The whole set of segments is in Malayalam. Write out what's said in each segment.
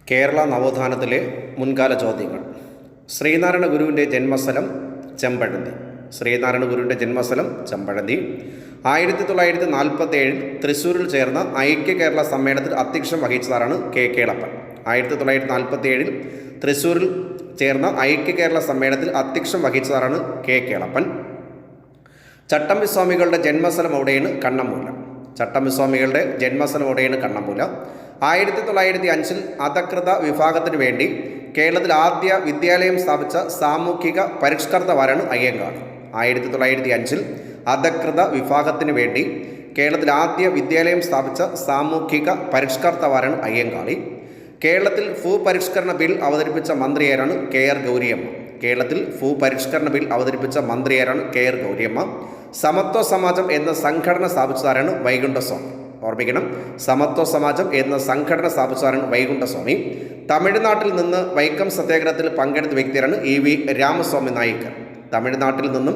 കേരള നവോത്ഥാനത്തിലെ മുൻകാല ചോദ്യങ്ങൾ. ശ്രീനാരായണ ഗുരുവിൻ്റെ ജന്മസ്ഥലം ചെമ്പഴന്തി. ശ്രീനാരായണ ഗുരുവിൻ്റെ ജന്മസ്ഥലം ചെമ്പഴന്തി. 1947 തൃശ്ശൂരിൽ ചേർന്ന ഐക്യ കേരള സമ്മേളനത്തിൽ അധ്യക്ഷം വഹിച്ചതാരാണ് കെ കേളപ്പൻ. 1947 തൃശ്ശൂരിൽ ചേർന്ന ഐക്യ കേരള സമ്മേളനത്തിൽ അധ്യക്ഷം വഹിച്ചതാരാണ് കെ കേളപ്പൻ. ചട്ടമ്പിസ്വാമികളുടെ ജന്മസ്ഥലം എവിടെയാണ്? കണ്ണമ്മൂല. ചട്ടമ്പിസ്വാമികളുടെ ജന്മസ്ഥലം എവിടെയാണ്? കണ്ണമ്മൂല. 1905 അധകൃത വിഭാഗത്തിന് വേണ്ടി കേരളത്തിൽ ആദ്യ വിദ്യാലയം സ്ഥാപിച്ച സാമൂഹിക പരിഷ്കർത്താവാരാണ് അയ്യങ്കാളി. 1905 അധകൃത വിഭാഗത്തിന് വേണ്ടി കേരളത്തിൽ ആദ്യ വിദ്യാലയം സ്ഥാപിച്ച സാമൂഹിക പരിഷ്കർത്താവാരാണ് അയ്യങ്കാളി. കേരളത്തിൽ ഭൂപരിഷ്കരണ ബിൽ അവതരിപ്പിച്ച മന്ത്രിയാരാണ് കെ ആർ ഗൗരിയമ്മ. കേരളത്തിൽ ഭൂപരിഷ്കരണ ബിൽ അവതരിപ്പിച്ച മന്ത്രിയാരാണ് കെ ആർ ഗൗരിയമ്മ. സമത്വ സമാജം എന്ന സംഘടന സ്ഥാപിച്ചതാരാണ് വൈകുണ്ഠസ്വാമി. ഓർമ്മിക്കണം, സമത്വ സമാജം എന്ന സംഘടന സ്ഥാപിച്ചതാരാണ് വൈകുണ്ഠസ്വാമി. തമിഴ്നാട്ടിൽ നിന്ന് വൈക്കം സത്യാഗ്രഹത്തിൽ പങ്കെടുത്ത വ്യക്തിയാണ് ഇ വി രാമസ്വാമി നായിക്കർ. തമിഴ്നാട്ടിൽ നിന്നും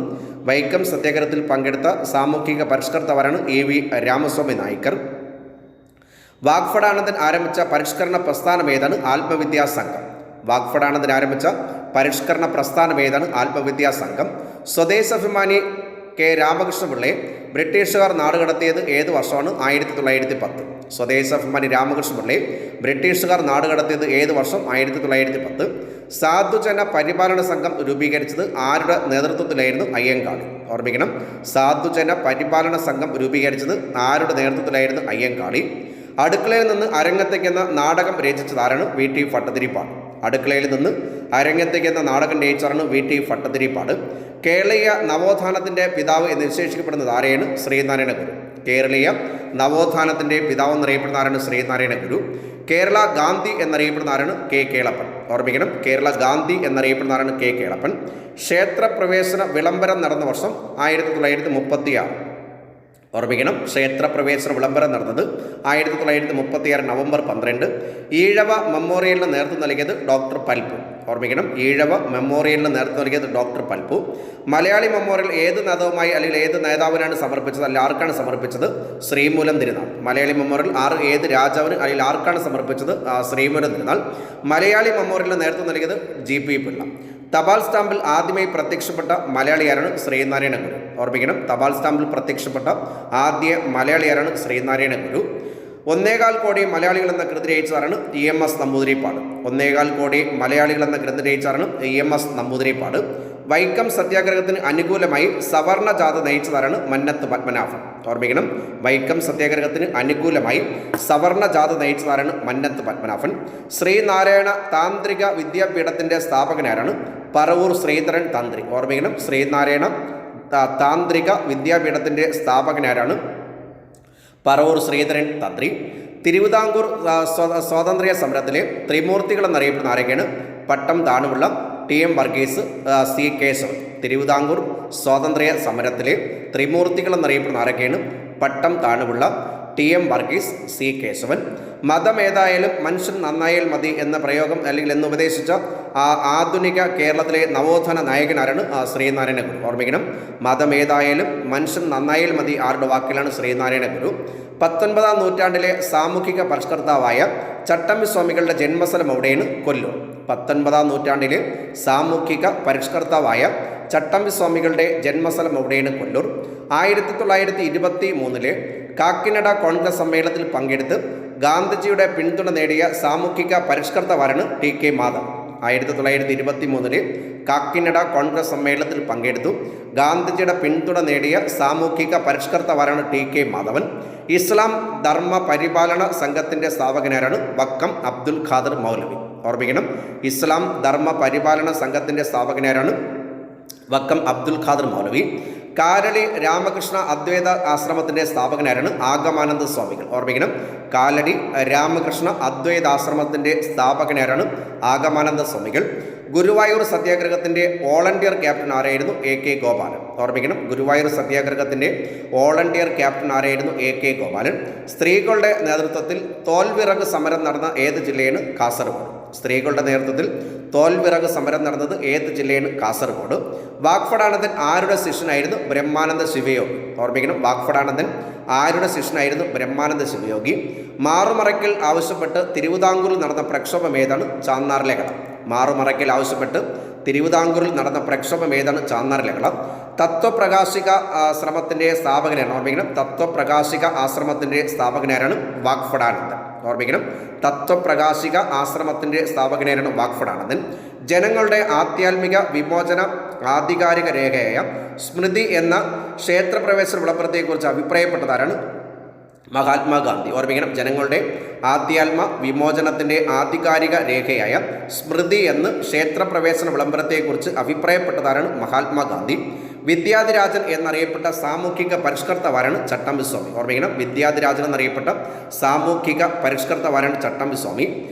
വൈക്കം സത്യാഗ്രഹത്തിൽ പങ്കെടുത്ത സാമൂഹിക പരിഷ്കർത്താവാരാണ് ഇ വി രാമസ്വാമി നായിക്കർ. വാഗ്ഭടാനന്ദൻ ആരംഭിച്ച പരിഷ്കരണ പ്രസ്ഥാനം ഏതാണ്? ആത്മവിദ്യാസംഘം. വാഗ്ഭടാനന്ദൻ ആരംഭിച്ച പരിഷ്കരണ പ്രസ്ഥാനം ഏതാണ്? ആത്മവിദ്യാസംഘം. സ്വദേശാഭിമാനി കെ രാമകൃഷ്ണപിള്ളയെ ബ്രിട്ടീഷുകാർ നാടുകടത്തിയത് ഏത് വർഷമാണ്? 1910. സ്വദേശാഭിമാനി രാമകൃഷ്ണപിള്ളയെ ബ്രിട്ടീഷുകാർ നാടുകടത്തിയത് ഏത് വർഷം? 1910. സാധുജന പരിപാലന സംഘം രൂപീകരിച്ചത് ആരുടെ നേതൃത്വത്തിലായിരുന്നു? അയ്യങ്കാളി. ഓർമ്മിക്കണം, സാധുജന പരിപാലന സംഘം രൂപീകരിച്ചത് ആരുടെ നേതൃത്വത്തിലായിരുന്നു? അയ്യങ്കാളി. അടുക്കളയിൽ നിന്ന് അരങ്ങത്തേക്ക് എന്ന നാടകം രചിച്ചതാരാണ്? V T Bhattathiripad. അടുക്കളയിൽ നിന്ന് അരങ്ങത്തേക്ക് എന്ന നാടകം രചിച്ചതാണ് വി ടി ഭട്ടതിരിപ്പാട്. കേരളീയ നവോത്ഥാനത്തിൻ്റെ പിതാവ് എന്ന് വിശേഷിക്കപ്പെടുന്നത് ആരെയാണ്? ശ്രീനാരായണ ഗുരു. കേരളീയ നവോത്ഥാനത്തിൻ്റെ പിതാവ് എന്നറിയപ്പെടുന്ന ആരാണ്? ശ്രീനാരായണ ഗുരു. കേരള ഗാന്ധി എന്നറിയപ്പെടുന്ന ആരാണ്? കെ കേളപ്പൻ. ഓർമ്മിക്കണം, കേരള ഗാന്ധി എന്നറിയപ്പെടുന്ന ആരാണ്? കെ കേളപ്പൻ. ക്ഷേത്രപ്രവേശന വിളംബരം നടന്ന വർഷം 1936. ഓർമ്മിക്കണം, ക്ഷേത്രപ്രവേശന വിളംബരം നടന്നത് 1936 നവംബർ 12. ഈഴവ മെമ്മോറിയലിന് നേതൃത്വം നൽകിയത് ഡോക്ടർ പൽപ്പു. ഓർമ്മിക്കണം, ഈഴവ മെമ്മോറിയലിന് നേതൃത്വം നൽകിയത് ഡോക്ടർ പൽപ്പു. മലയാളി മെമ്മോറിയൽ ഏത് നേതാവുമായി അല്ലെങ്കിൽ ഏത് നേതാവിനാണ് സമർപ്പിച്ചത്? അല്ലെങ്കിൽ ആർക്കാണ് സമർപ്പിച്ചത്? ശ്രീമൂലം തിരുനാൾ. മലയാളി മെമ്മോറിയൽ ഏത് രാജാവിന് അല്ലെങ്കിൽ ആർക്കാണ് സമർപ്പിച്ചത്? ശ്രീമൂലം തിരുനാൾ. മലയാളി മെമ്മോറിയലിന് നേതൃത്വം നൽകിയത് ജി പി പിള്ള. തപാൽ സ്റ്റാമ്പിൽ ആദ്യമായി പ്രത്യക്ഷപ്പെട്ട മലയാളിയാരാണ്? ശ്രീനാരായണ ഗുരു. ഓർമ്മിക്കണം, തപാൽ സ്റ്റാമ്പിൽ പ്രത്യക്ഷപ്പെട്ട ആദ്യ മലയാളിയാരാണ്? ശ്രീനാരായണ ഗുരു. 1.25 കോടി മലയാളികൾ എന്ന കൃതി രചിച്ചതാണ് EMS നമ്പൂതിരിപ്പാട്. 1.25 കോടി മലയാളികൾ എന്ന കൃതി രചിച്ചതാണ് EMS നമ്പൂതിരിപ്പാട്. വൈക്കം സത്യാഗ്രഹത്തിന് അനുകൂലമായി സവർണ ജാഥ നയിച്ചതാരാണ്? മന്നത്ത് പത്മനാഭൻ. ഓർമ്മിക്കണം, വൈക്കം സത്യാഗ്രഹത്തിന് അനുകൂലമായി സവർണ ജാഥ നയിച്ചതാരാണ്? മന്നത്ത് പത്മനാഭൻ. ശ്രീനാരായണ താന്ത്രിക വിദ്യാപീഠത്തിൻ്റെ സ്ഥാപകനാരാണ്? പറവൂർ ശ്രീധരൻ തന്ത്രി. ഓർമ്മിക്കണം, ശ്രീനാരായണ താന്ത്രിക വിദ്യാപീഠത്തിൻ്റെ സ്ഥാപകനാരാണ്? പറവൂർ ശ്രീധരൻ തന്ത്രി. തിരുവിതാംകൂർ സ്വാതന്ത്ര്യ സമരത്തിലെ ത്രിമൂർത്തികൾ എന്നറിയപ്പെടുന്ന ആരൊക്കെയാണ്? പട്ടം താണുപിള്ള, TM വർഗീസ്, C കേശവൻ. തിരുവിതാംകൂർ സ്വാതന്ത്ര്യ സമരത്തിലെ ത്രിമൂർത്തികൾ എന്നറിയപ്പെടുന്ന ആരൊക്കെയാണ്? പട്ടം താണുപിള്ള, TM വർഗീസ്, C കേശവൻ. മതം ഏതായാലും മനുഷ്യൻ നന്നായാൽ മതി എന്ന പ്രയോഗം അല്ലെങ്കിൽ എന്ന് ഉപദേശിച്ച ആധുനിക കേരളത്തിലെ നവോത്ഥാന നായകനാരാണ്? ശ്രീനാരായണ ഗുരു. ഓർമ്മിക്കണം, മതം ഏതായാലും മനുഷ്യൻ നന്നായാൽ മതി ആരുടെ വാക്കിലാണ്? ശ്രീനാരായണ ഗുരു. 19-ാം നൂറ്റാണ്ടിലെ സാമൂഹിക പരിഷ്കർത്താവായ ചട്ടമ്പിസ്വാമികളുടെ ജന്മസ്ഥലം എവിടെയാണ്? കൊല്ലൂർ. 19-ാം നൂറ്റാണ്ടിലെ സാമൂഹിക പരിഷ്കർത്താവായ ചട്ടമ്പിസ്വാമികളുടെ ജന്മസ്ഥലം എവിടെയാണ്? കൊല്ലൂർ. 1923 കാക്കിനഡ കോൺഗ്രസ് സമ്മേളനത്തിൽ പങ്കെടുത്ത് ഗാന്ധിജിയുടെ പിന്തുണ നേടിയ സാമൂഹിക പരിഷ്കർത്താവാരാണ്? TK മാധവ്. 1923 കാക്കിനഡ കോൺഗ്രസ് സമ്മേളനത്തിൽ പങ്കെടുത്തു ഗാന്ധിജിയുടെ പിന്തുണ നേടിയ സാമൂഹിക പരിഷ്കർത്താവാരാണ്? TK മാധവൻ. ഇസ്ലാം ധർമ്മ പരിപാലന സംഘത്തിൻ്റെ സ്ഥാപകനാരാണ്? വക്കം അബ്ദുൽ ഖാദർ മൗലവി. ഓർമ്മിക്കണം, ഇസ്ലാം ധർമ്മ പരിപാലന സംഘത്തിൻ്റെ സ്ഥാപകനാരാണ്? വക്കം അബ്ദുൽ ഖാദർ മൗലവി. കാലടി രാമകൃഷ്ണ അദ്വൈത ആശ്രമത്തിൻ്റെ സ്ഥാപകനാരാണ്? ആഗമാനന്ദ സ്വാമികൾ. ഓർമ്മിക്കണം, കാലടി രാമകൃഷ്ണ അദ്വൈത ആശ്രമത്തിൻ്റെ സ്ഥാപകനാരാണ്? ആഗമാനന്ദ സ്വാമികൾ. ഗുരുവായൂർ സത്യാഗ്രഹത്തിൻ്റെ വോളണ്ടിയർ ക്യാപ്റ്റൻ ആരായിരുന്നു? AK ഗോപാലൻ. ഓർമ്മിക്കണം, ഗുരുവായൂർ സത്യാഗ്രഹത്തിൻ്റെ വോളണ്ടിയർ ക്യാപ്റ്റൻ ആരായിരുന്നു? AK ഗോപാലൻ. സ്ത്രീകളുടെ നേതൃത്വത്തിൽ തോൽവിറക് സമരം നടന്ന ഏത് ജില്ലയാണ്? കാസർഗോഡ്. സ്ത്രീകളുടെ നേതൃത്വത്തിൽ തോൽവിറക് സമരം നടന്നത് ഏത് ജില്ലയാണ്? കാസർഗോഡ്. വാഗ്ഭടാനന്ദൻ ആരുടെ ശിഷ്യനായിരുന്നു? ബ്രഹ്മാനന്ദ ശിവയോഗി. ഓർമ്മിക്കണം, വാഗ്ഭടാനന്ദൻ ആരുടെ ശിഷ്യനായിരുന്നു ബ്രഹ്മാനന്ദ ശിവയോഗി? മാറുമറയ്ക്കൽ ആവശ്യപ്പെട്ട് തിരുവിതാംകൂറിൽ നടന്ന പ്രക്ഷോഭം ഏതാണ്? ചാന്നാർ ലഹള. മാറുമറയ്ക്കൽ ആവശ്യപ്പെട്ട് തിരുവിതാംകൂറിൽ നടന്ന പ്രക്ഷോഭം ഏതാണ്? ചാന്നാർ ലഹള. തത്വപ്രകാശിക ആശ്രമത്തിൻ്റെ സ്ഥാപകനാണ് ഓർമ്മിക്കണം. തത്വപ്രകാശിക ആശ്രമത്തിൻ്റെ സ്ഥാപകനാരാണ്? വാഗ്ഭടാനന്ദൻ. ഓർമ്മിക്കണം. തത്വപ്രകാശിക ആശ്രമത്തിൻ്റെ സ്ഥാപകനാരാണ്? വാഗ്ഭടാനന്ദൻ. ജനങ്ങളുടെ ആധ്യാത്മിക വിമോചന ആധികാരിക രേഖയായ സ്മൃതി എന്ന ക്ഷേത്രപ്രവേശന വിളംബരത്തെക്കുറിച്ച് അഭിപ്രായപ്പെട്ടതാരാണ്? മഹാത്മാഗാന്ധി. ഓർമ്മിക്കണം. ജനങ്ങളുടെ ആധ്യാത്മ വിമോചനത്തിൻ്റെ ആധികാരിക രേഖയായ സ്മൃതി എന്ന് ക്ഷേത്രപ്രവേശന വിളംബരത്തെക്കുറിച്ച് അഭിപ്രായപ്പെട്ടതാരാണ്? മഹാത്മാഗാന്ധി. വിദ്യാധിരാജൻ എന്നറിയപ്പെട്ട സാമൂഹിക പരിഷ്കർത്താവാരാണ്? ചട്ടമ്പിസ്വാമി. ഓർമ്മിക്കണം. വിദ്യാധിരാജൻ എന്നറിയപ്പെട്ട സാമൂഹിക പരിഷ്കർത്താവാരാണ്? ചട്ടമ്പിസ്വാമി.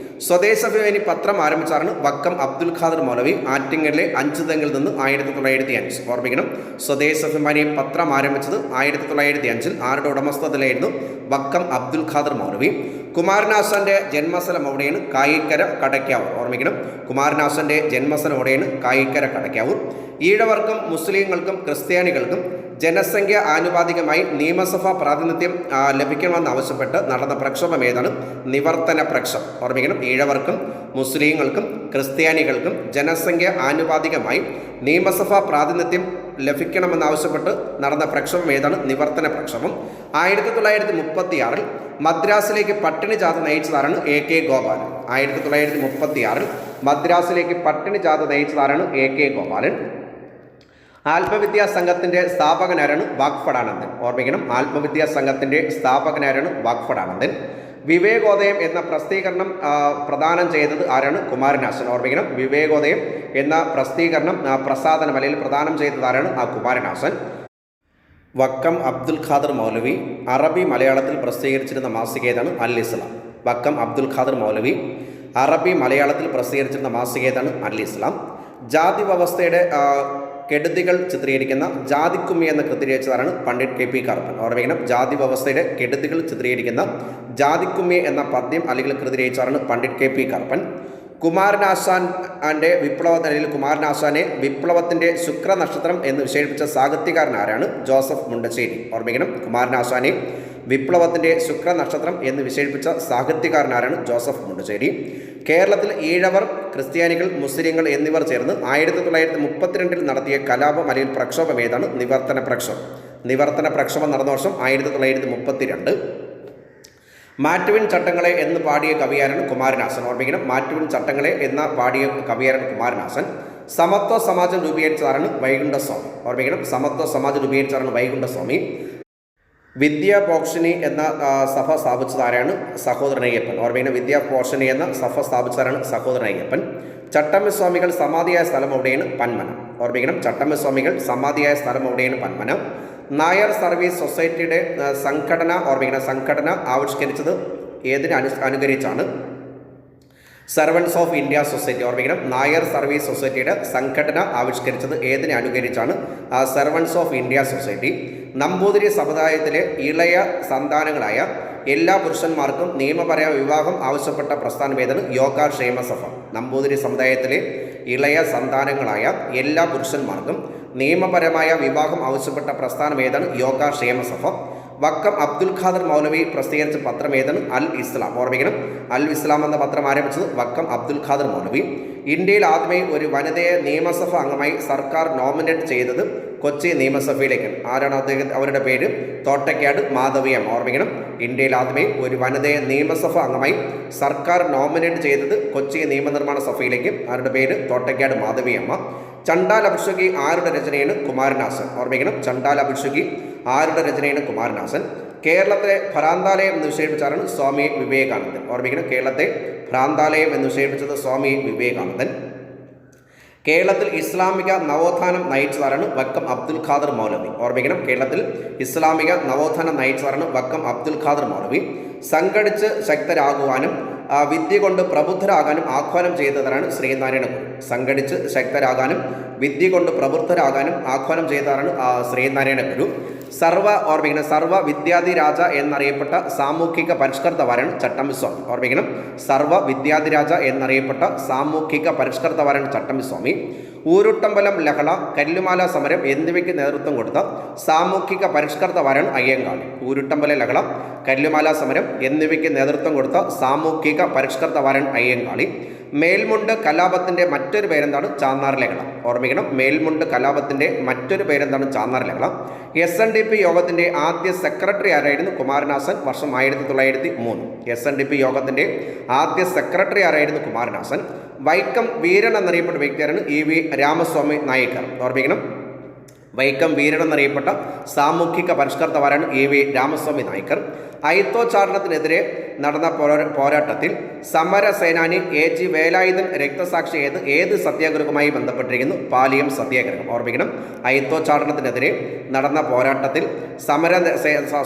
സ്വദേശാഭിമാനി പത്രം ആരംഭിച്ചാണ് വക്കം അബ്ദുൽ ഖാദർ മൗലവി. ആറ്റിങ്ങലിലെ അഞ്ചുതെങ്ങിൽ നിന്ന് 1905. ഓർമ്മിക്കണം. സ്വദേശാഭിമാനി പത്രം ആരംഭിച്ചത് 1905 ആരുടെ ഉടമസ്ഥതയിലായിരുന്നു? വക്കം അബ്ദുൽ ഖാദർ മൗലവി. കുമാരനാശാന്റെ ജന്മസ്ഥലം എവിടെയാണ്? കായിക്കര കടയ്ക്കാവൂർ. ഓർമ്മിക്കണം. കുമാരനാശാന്റെ ജന്മസ്ഥലം എവിടെയാണ്? കായിക്കര കടയ്ക്കാവൂർ. ഈഴവർക്കും മുസ്ലിങ്ങൾക്കും ക്രിസ്ത്യാനികൾക്കും ജനസംഖ്യ ആനുപാതികമായി നിയമസഭാ പ്രാതിനിധ്യം ലഭിക്കണമെന്നാവശ്യപ്പെട്ട് നടന്ന പ്രക്ഷോഭം ഏതാണ്? നിവർത്തന പ്രക്ഷോഭം. ഓർമ്മിക്കണം. ഈഴവർക്കും മുസ്ലിങ്ങൾക്കും ക്രിസ്ത്യാനികൾക്കും ജനസംഖ്യ ആനുപാതികമായി നിയമസഭാ പ്രാതിനിധ്യം ലഭിക്കണമെന്നാവശ്യപ്പെട്ട് നടന്ന പ്രക്ഷോഭം ഏതാണ്? നിവർത്തന പ്രക്ഷോഭം. 1936 മദ്രാസിലേക്ക് പട്ടിണി ജാഥ നയിച്ചതാരാണ്? AK ഗോപാലൻ. 1936 മദ്രാസിലേക്ക് പട്ടിണി ജാഥ നയിച്ചതാരാണ്? AK ഗോപാലൻ. ആത്മവിദ്യാ സംഘത്തിൻ്റെ സ്ഥാപകനാരാണ്? വാഗ്ഭടാനന്ദൻ. ഓർമ്മിക്കണം. ആത്മവിദ്യാ സംഘത്തിൻ്റെ സ്ഥാപകനാരാണ്? വാഗ്ഭടാനന്ദൻ. വിവേകോദയം എന്ന പ്രസിദ്ധീകരണം പ്രദാനം ചെയ്തത് ആരാണ്? കുമാരനാശൻ. ഓർമ്മിക്കണം. വിവേകോദയം എന്ന പ്രസിദ്ധീകരണം പ്രസാധനം അല്ലെങ്കിൽ പ്രദാനം ചെയ്തത് ആരാണ്? കുമാരനാശൻ. വക്കം അബ്ദുൽ ഖാദർ മൗലവി അറബി മലയാളത്തിൽ പ്രസിദ്ധീകരിച്ചിരുന്ന മാസിക ഏതാണ്? അൽ ഇസ്ലാം. വക്കം അബ്ദുൽ ഖാദർ മൗലവി അറബി മലയാളത്തിൽ പ്രസിദ്ധീകരിച്ചിരുന്ന മാസിക ഏതാണ്? അൽ ഇസ്ലാം. ജാതി വ്യവസ്ഥയുടെ കെടുതികൾ ചിത്രീകരിക്കുന്ന ജാതിക്കുമ്മി എന്ന കൃതി രചിച്ചതാണ് പണ്ഡിറ്റ് KP കറുപ്പൻ. ഓർമ്മിക്കണം. ജാതി വ്യവസ്ഥയുടെ കെടുതികൾ ചിത്രീകരിക്കുന്ന ജാതിക്കുമ്മി എന്ന പദ്യം അല്ലെങ്കിൽ കൃതി രചിച്ചതാണ് പണ്ഡിറ്റ് KP കറുപ്പൻ. കുമാരനാശാൻ്റെ കുമാരനാശാനെ വിപ്ലവത്തിൻ്റെ ശുക്രനക്ഷത്രം എന്ന് വിശേഷിപ്പിച്ച സാഹിത്യകാരൻ ആരാണ്? ജോസഫ് മുണ്ടശ്ശേരി. ഓർമ്മിക്കണം. കുമാരനാശാനെ വിപ്ലവത്തിൻ്റെ ശുക്രനക്ഷത്രം എന്ന് വിശേഷിപ്പിച്ച സാഹിത്യകാരൻ ആരാണ്? ജോസഫ് മുണ്ടശ്ശേരി. കേരളത്തിൽ ഈഴവർ, ക്രിസ്ത്യാനികൾ, മുസ്ലിങ്ങൾ എന്നിവർ ചേർന്ന് 1932 നടത്തിയ കലാപം അല്ലെങ്കിൽ പ്രക്ഷോഭം ഏതാണ്? നിവർത്തന പ്രക്ഷോഭം. നിവർത്തന പ്രക്ഷോഭം നടന്ന വർഷം 1932. മാറ്റുവിൻ ചട്ടങ്ങളെ എന്ന് പാടിയ കവിയാരാണ്? കുമാരനാശൻ. ഓർമ്മിക്കണം. മാറ്റുവിൻ ചട്ടങ്ങളെ എന്ന പാടിയ കവിയാരാണ്? കുമാരനാശൻ. സമത്വ സമാജം രൂപീകരിച്ചതാണ് വൈകുണ്ഠസ്വാമി. ഓർമ്മിക്കണം. സമത്വ സമാജം രൂപീകരിച്ചതാണ് വൈകുണ്ഠസ്വാമി. വിദ്യാപോഷിണി എന്ന സഭ സ്ഥാപിച്ചതാരാണ്? സഹോദരൻ അയ്യപ്പൻ. ഓർമ്മിക്കണം. വിദ്യാപോഷിണി എന്ന സഭ സ്ഥാപിച്ചതാണ് സഹോദരൻ അയ്യപ്പൻ. ചട്ടമ്പിസ്വാമികൾ സമാധിയായ സ്ഥലം എവിടെയാണ്? പന്മന. ഓർമ്മിക്കണം. ചട്ടമ്പിസ്വാമികൾ സമാധിയായ സ്ഥലം എവിടെയാണ്? പന്മന. നായർ സർവീസ് സൊസൈറ്റിയുടെ സംഘടന ഓർമ്മിക്കണം. സംഘടന ആവിഷ്കരിച്ചത് ഏതിനെ അനുകരിച്ചാണ്? Servants of India society. ഓർമ്മിക്കണം. നായർ സർവീസ് സൊസൈറ്റിയുടെ സംഘടന ആവിഷ്കരിച്ചത് ഏതിനെ അനുകരിച്ചാണ്? Servants of India society. Namboothiri സമുദായത്തിലെ ഇളയ സന്താനങ്ങളായ എല്ലാ പുരുഷന്മാർക്കും നിയമപരമായ വിവാഹം ആവശ്യപ്പെട്ട പ്രസ്ഥാനം ഏതാണ്? യോഗക്ഷേമ സഭ. നമ്പൂതിരി സമുദായത്തിലെ ഇളയ സന്താനങ്ങളായ എല്ലാ പുരുഷന്മാർക്കും നിയമപരമായ വിവാഹം ആവശ്യപ്പെട്ട പ്രസ്ഥാനം ഏതാണ്? യോഗക്ഷേമ സഭ. വക്കം അബ്ദുൽ ഖാദർ മൗലവി പ്രസിദ്ധീകരിച്ച പത്രം ഏതാണ്? അൽ ഇസ്ലാം. ഓർമ്മിക്കണം. അൽ ഇസ്ലാം എന്ന പത്രം ആരംഭിച്ചത് വക്കം അബ്ദുൽ ഖാദർ മൗലവി. ഇന്ത്യയിൽ ആദ്യമായി ഒരു വനിതയെ നിയമസഭ അംഗമായി സർക്കാർ നോമിനേറ്റ് ചെയ്തത് കൊച്ചി നിയമസഭയിലേക്കാണ്. ആരാണ് അവരുടെ പേര്? തോട്ടയ്ക്കാട് മാധവിയമ്മ. ഓർമ്മിക്കണം. ഇന്ത്യയിൽ ആദ്യമായി ഒരു വനിതയെ നിയമസഭ അംഗമായി സർക്കാർ നോമിനേറ്റ് ചെയ്തത് കൊച്ചി നിയമനിർമ്മാണ സഭയിലേക്ക്. ആരുടെ പേര്? തോട്ടയ്ക്കാട് മാധവിയമ്മ. ചണ്ടാൽ അഭിഷേകി ആരുടെ രചനയാണ്? കുമാരനാശൻ. ഓർമ്മിക്കണം. ചണ്ടാൽ അഭിഷേകി ആരുടെ രചനയാണ്? കുമാരനാശൻ. കേരളത്തിലെ ഭ്രാന്താലയം എന്ന് വിശേഷിപ്പിച്ചാണ് സ്വാമി വിവേകാനന്ദൻ. ഓർമ്മിക്കണം. കേരളത്തെ ഭ്രാന്താലയം എന്ന് വിശേഷിപ്പിച്ചത് സ്വാമി വിവേകാനന്ദൻ. കേരളത്തിൽ ഇസ്ലാമിക നവോത്ഥാനം നയിച്ചതാരാണ്? വക്കം അബ്ദുൽ ഖാദർ മൗലവി. ഓർമ്മിക്കണം. കേരളത്തിൽ ഇസ്ലാമിക നവോത്ഥാനം നയിച്ചതാരാണ്? വക്കം അബ്ദുൽ ഖാദർ മൗലവി. സംഘടിച്ച് ശക്തരാകുവാനും വിദ്യ കൊണ്ട് പ്രബുദ്ധരാകാനും ആഹ്വാനം ചെയ്തതാണ് ശ്രീനാരായണ ഗുരു. സംഘടിച്ച് ശക്തരാകാനും വിദ്യ കൊണ്ട് പ്രബുദ്ധരാകാനും ആഹ്വാനം ചെയ്തതാണ് ശ്രീനാരായണ ഗുരു. സർവ വിദ്യാധിരാജ എന്നറിയപ്പെട്ട സാമൂഹിക പരിഷ്കർത്താവാരാണ്? ചട്ടമ്പിസ്വാമി. ഓർമ്മിക്കണം. സർവ വിദ്യാധിരാജ എന്നറിയപ്പെട്ട സാമൂഹിക പരിഷ്കർത്താവാരാണ്? ചട്ടമ്പിസ്വാമി. ഊരുട്ടമ്പലം ലഹള, കല്ലുമാല സമരം എന്നിവയ്ക്ക് നേതൃത്വം കൊടുത്ത സാമൂഹിക പരിഷ്കർത്താവാരാണ് അയ്യങ്കാളി. ഊരുട്ടമ്പല ലഹള, കല്ലുമാല സമരം എന്നിവയ്ക്ക് നേതൃത്വം കൊടുത്ത സാമൂഹിക പരിഷ്കർത്താവാരാണ് അയ്യങ്കാളി. മേൽമുണ്ട് കലാപത്തിന്റെ മറ്റൊരു പേരെന്താണ്? ചാന്നാർ ലഹള. ഓർമ്മിക്കണം, മേൽമുണ്ട് കലാപത്തിന്റെ മറ്റൊരു പേരെന്താണ്? ചാന്നാർ ലഹള. SNDP യോഗത്തിന്റെ ആദ്യ സെക്രട്ടറി ആരായിരുന്നു? കുമാരനാശൻ. വർഷം 1903. SNDP യോഗത്തിന്റെ ആദ്യ സെക്രട്ടറി ആരായിരുന്നു? കുമാരനാശൻ. വൈക്കം വീരൻ എന്നറിയപ്പെട്ട വ്യക്തിയാണ് EV രാമസ്വാമി നായ്ക്കർ. ഓർമ്മിക്കണം, വൈക്കം വീരൻ എന്നറിയപ്പെട്ട സാമൂഹിക പരിഷ്കർത്താവാരാണ് EV രാമസ്വാമി നായ്ക്കർ. അയിത്തോച്ചാടനത്തിനെതിരെ നടന്ന പോരാട്ടത്തിൽ സമരസേനാനി AG വേലായുധൻ രക്തസാക്ഷിയായത് ഏത് സത്യാഗ്രഹവുമായി ബന്ധപ്പെട്ടിരിക്കുന്നു? പാലിയം സത്യാഗ്രഹം. ഓർമ്മിക്കണം, അയിത്തോച്ചാടനത്തിനെതിരെ നടന്ന പോരാട്ടത്തിൽ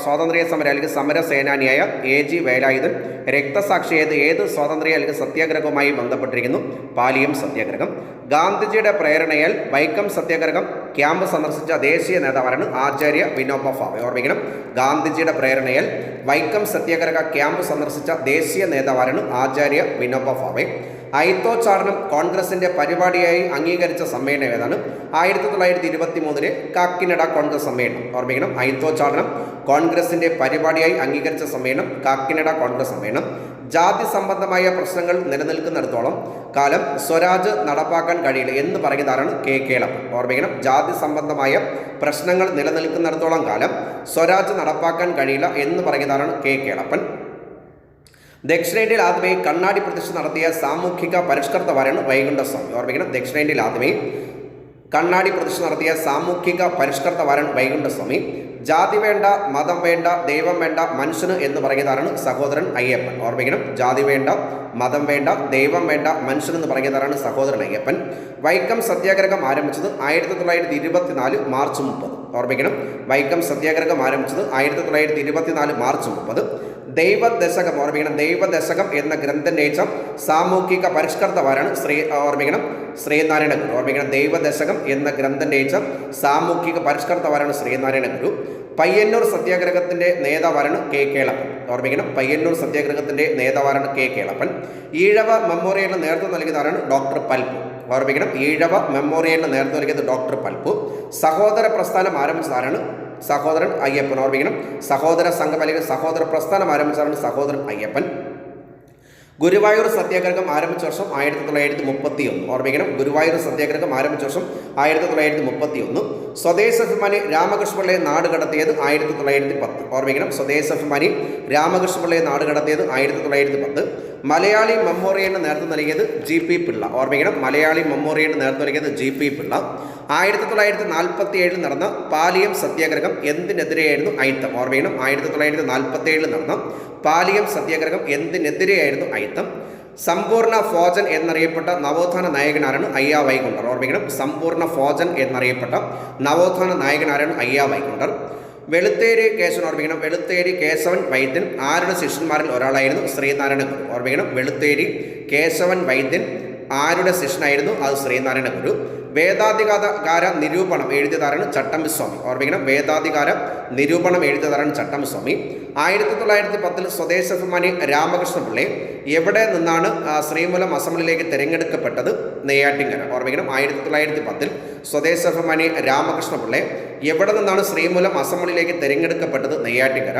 സ്വാതന്ത്ര്യ സമര അല്ലെങ്കിൽ സമരസേനാനിയായ AG വേലായുധൻ രക്തസാക്ഷിയായത് ഏത് സ്വാതന്ത്ര്യ അല്ലെങ്കിൽ സത്യാഗ്രഹവുമായി ബന്ധപ്പെട്ടിരിക്കുന്നു? പാലിയം സത്യാഗ്രഹം. ഗാന്ധിജിയുടെ പ്രേരണയാൽ വൈക്കം സത്യാഗ്രഹം ക്യാമ്പ് സന്ദർശിച്ച ദേശീയ നേതാവാണ് ആചാര്യ വിനോബ ഭാവെ. ഓർമ്മിക്കണം, ഗാന്ധിജിയുടെ പ്രേരണയാൽ വൈക്കം സത്യാഗ്രഹ ക്യാമ്പ് സന്ദർശിച്ച ദേശീയ നേതാവാണ് ആചാര്യ വിനോബ ഭാവെ. അയിത്തോച്ചാടനം കോൺഗ്രസിന്റെ പരിപാടിയായി അംഗീകരിച്ച സമ്മേളനം ഏതാണ്? 1923 കാക്കിനഡ കോൺഗ്രസ് സമ്മേളനം. ഓർമ്മിക്കണം, അയിത്തോച്ചാടനം കോൺഗ്രസിന്റെ പരിപാടിയായി അംഗീകരിച്ച സമ്മേളനം കാക്കിനഡ കോൺഗ്രസ് സമ്മേളനം. ജാതി സംബന്ധമായ പ്രശ്നങ്ങൾ നിലനിൽക്കുന്നിടത്തോളം കാലം സ്വരാജ് നടപ്പാക്കാൻ കഴിയില്ല എന്ന് പറയുന്നതാണ് K. കേളപ്പൻ. ഓർമ്മിക്കണം, ജാതി സംബന്ധമായ പ്രശ്നങ്ങൾ നിലനിൽക്കുന്നിടത്തോളം കാലം സ്വരാജ് നടപ്പാക്കാൻ കഴിയില്ല എന്ന് പറയുന്നതാണ് K. കേളപ്പൻ. ദക്ഷിണേന്ത്യയിൽ ആദ്യമായി കണ്ണാടി പ്രതിഷ്ഠ നടത്തിയ സാമൂഹിക പരിഷ്കർത്താവാരാണ് വൈകുണ്ഠസ്വാമി. ഓർമ്മിക്കണം, ദക്ഷിണേന്ത്യയിൽ ആദ്യമായി കണ്ണാടി പ്രതിഷ്ഠ നടത്തിയ സാമൂഹിക പരിഷ്കർത്താവാരാണ് വൈകുണ്ഠസ്വാമി. ജാതി വേണ്ട, മതം വേണ്ട, ദൈവം വേണ്ട, മനുഷ്യന് എന്ന് പറയുന്നതാണ് സഹോദരൻ അയ്യപ്പൻ. ഓർമ്മിക്കണം, ജാതി വേണ്ട, മതം വേണ്ട, ദൈവം വേണ്ട, മനുഷ്യൻ എന്ന് പറയുന്നതാണ് സഹോദരൻ അയ്യപ്പൻ. വൈക്കം സത്യാഗ്രഹം ആരംഭിച്ചത് 1924 മാർച്ച് 30. ഓർമ്മിക്കണം, വൈക്കം സത്യാഗ്രഹം ആരംഭിച്ചത് 1924 മാർച്ച് 30. ദൈവദശകം. ഓർമ്മിക്കണം, ദൈവദശകം എന്ന ഗ്രന്ഥം രചിച്ച സാമൂഹിക പരിഷ്കർത്താവാരാണ് ശ്രീനാരായണ ഗുരു. ഓർമ്മിക്കണം, ദൈവദശകം എന്ന ഗ്രന്ഥം രചിച്ച സാമൂഹിക പരിഷ്കർത്താവാരാണ് ശ്രീനാരായണ ഗുരു. പയ്യന്നൂർ സത്യാഗ്രഹത്തിന്റെ നേതാവാരാണ് K. കേളപ്പൻ. ഓർമ്മിക്കണം, പയ്യന്നൂർ സത്യാഗ്രഹത്തിന്റെ നേതാവാരാണ് K. കേളപ്പൻ. ഈഴവ മെമ്മോറിയലിന് നേതൃത്വം നൽകിയതാണ് ഡോക്ടർ പൽപ്പു. ഓർമ്മിക്കണം, ഈഴവ മെമ്മോറിയലിന് നേതൃത്വം നൽകിയത് ഡോക്ടർ പൽപ്പു. സഹോദര പ്രസ്ഥാനം ആരംഭിച്ചതാരാണ്? സഹോദരൻ അയ്യപ്പൻ. ഓർമ്മിക്കണം, സഹോദര സംഘം അല്ലെങ്കിൽ സഹോദര പ്രസ്ഥാനം ആരംഭിച്ചതാണ് സഹോദരൻ അയ്യപ്പൻ. ഗുരുവായൂർ സത്യാഗ്രഹം ആരംഭിച്ച വർഷം 1931. ഓർമ്മിക്കണം, ഗുരുവായൂർ സത്യാഗ്രഹം ആരംഭിച്ച വർഷം 1931. സ്വദേശാഭിമാനി രാമകൃഷ്ണപിള്ളയെ നാട് കടത്തിയത് 1910. ഓർമ്മിക്കണം, സ്വദേശാഭിമാനി രാമകൃഷ്ണപിള്ളയെ നാട് കടത്തിയത് 1910. മലയാളി മെമ്മോറിയലിന് നേതൃത്വം നൽകിയത് GP പിള്ള. ഓർമ്മിക്കണം, മലയാളി മെമ്മോറിയലിന് നേതൃത്വം നൽകിയത് GP പിള്ള. 1947 നടന്ന പാലിയം സത്യാഗ്രഹം എന്തിനെതിരെയായിരുന്നു? അയിത്തം. ഓർമ്മിക്കണം, 1947 നടന്ന പാലിയം സത്യാഗ്രഹം എന്തിനെതിരെയായിരുന്നു? അയിത്തം. സമ്പൂർണ്ണ ഫോജൻ എന്നറിയപ്പെട്ട നവോത്ഥാന നായകനാരാണ്? അയ്യാ വൈകുണ്ഠർ. ഓർമ്മിക്കണം, സമ്പൂർണ്ണ ഫോജൻ എന്നറിയപ്പെട്ട നവോത്ഥാന നായകനാരാണ്? അയ്യാ വൈകുണ്ഠർ. വെളുത്തേരി കേശവൻ. ഓർമ്മിക്കണം, വെളുത്തേരി കേശവൻ വൈദ്യൻ ആരുടെ ശിഷ്യന്മാരിൽ ഒരാളായിരുന്നു? ശ്രീനാരായണ ഗുരു. ഓർമ്മിക്കണം, വെളുത്തേരി കേശവൻ വൈദ്യൻ ആരുടെ ശിഷ്യനായിരുന്നു? അത് ശ്രീനാരായണ ഗുരു. വേദാധികാര നിരൂപണം എഴുതിയതാരാണ്? ചട്ടമ്പിസ്വാമി. ഓർമ്മിക്കണം, വേദാധികാര നിരൂപണം എഴുതിയതാരാണ്? ചട്ടമ്പിസ്വാമി. 1910 സ്വദേശാഭിമാനി രാമകൃഷ്ണപിള്ളയെ എവിടെ നിന്നാണ് ശ്രീമൂലം അസംബ്ലിയിലേക്ക് തിരഞ്ഞെടുക്കപ്പെട്ടത്? നെയ്യാറ്റിൻകര. ഓർമ്മിക്കണം, 1910 സ്വദേശാഭിമാനി രാമകൃഷ്ണപിള്ളയെ എവിടെ നിന്നാണ് ശ്രീമൂലം അസംബ്ലിയിലേക്ക് തിരഞ്ഞെടുക്കപ്പെട്ടത്? നെയ്യാറ്റിൻകര.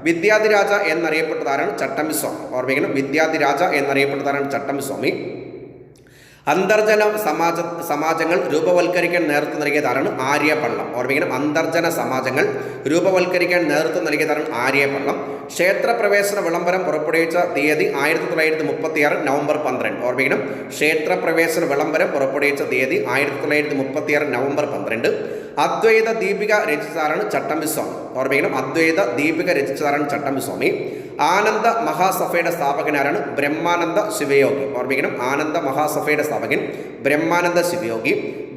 വിദ്യാധിരാജ എന്നറിയപ്പെട്ടതാരാണ്? ചട്ടമ്പിസ്വാമി. ഓർമ്മിക്കണം, വിദ്യാധിരാജ എന്നറിയപ്പെട്ടതാരാണ്? ചട്ടമ്പിസ്വാമി. അന്തർജന സമാജങ്ങൾ രൂപവൽക്കരിക്കാൻ നേതൃത്വം നൽകിയതാരാണ്? ആര്യപള്ളം. ഓർമ്മിക്കണം, അന്തർജന സമാജങ്ങൾ രൂപവൽക്കരിക്കാൻ നേതൃത്വം നൽകിയതാരാണ്? ആര്യപള്ളം. ക്ഷേത്രപ്രവേശന വിളംബരം പുറപ്പെടുവിച്ച തീയതി 1936 നവംബർ 12. ഓർമ്മിക്കണം, ക്ഷേത്രപ്രവേശന വിളംബരം പുറപ്പെടുവിച്ച തീയതി 1936 നവംബർ 12. അദ്വൈത ദീപിക രചിച്ചതാരാണ്? ചട്ടമ്പിസ്വാമി. ഓർമ്മിക്കണം, അദ്വൈത ദീപിക രചിച്ചതാരാണ്? ചട്ടമ്പിസ്വാമി. ആനന്ദ മഹാസഭയുടെ സ്ഥാപകനാരാണ്? ബ്രഹ്മാനന്ദ ശിവയോഗി. ഓർമ്മിക്കണം, ആനന്ദ മഹാസഭയുടെ സ്ഥാപകൻ ബ്രഹ്മാനന്ദ ശിവയോഗി.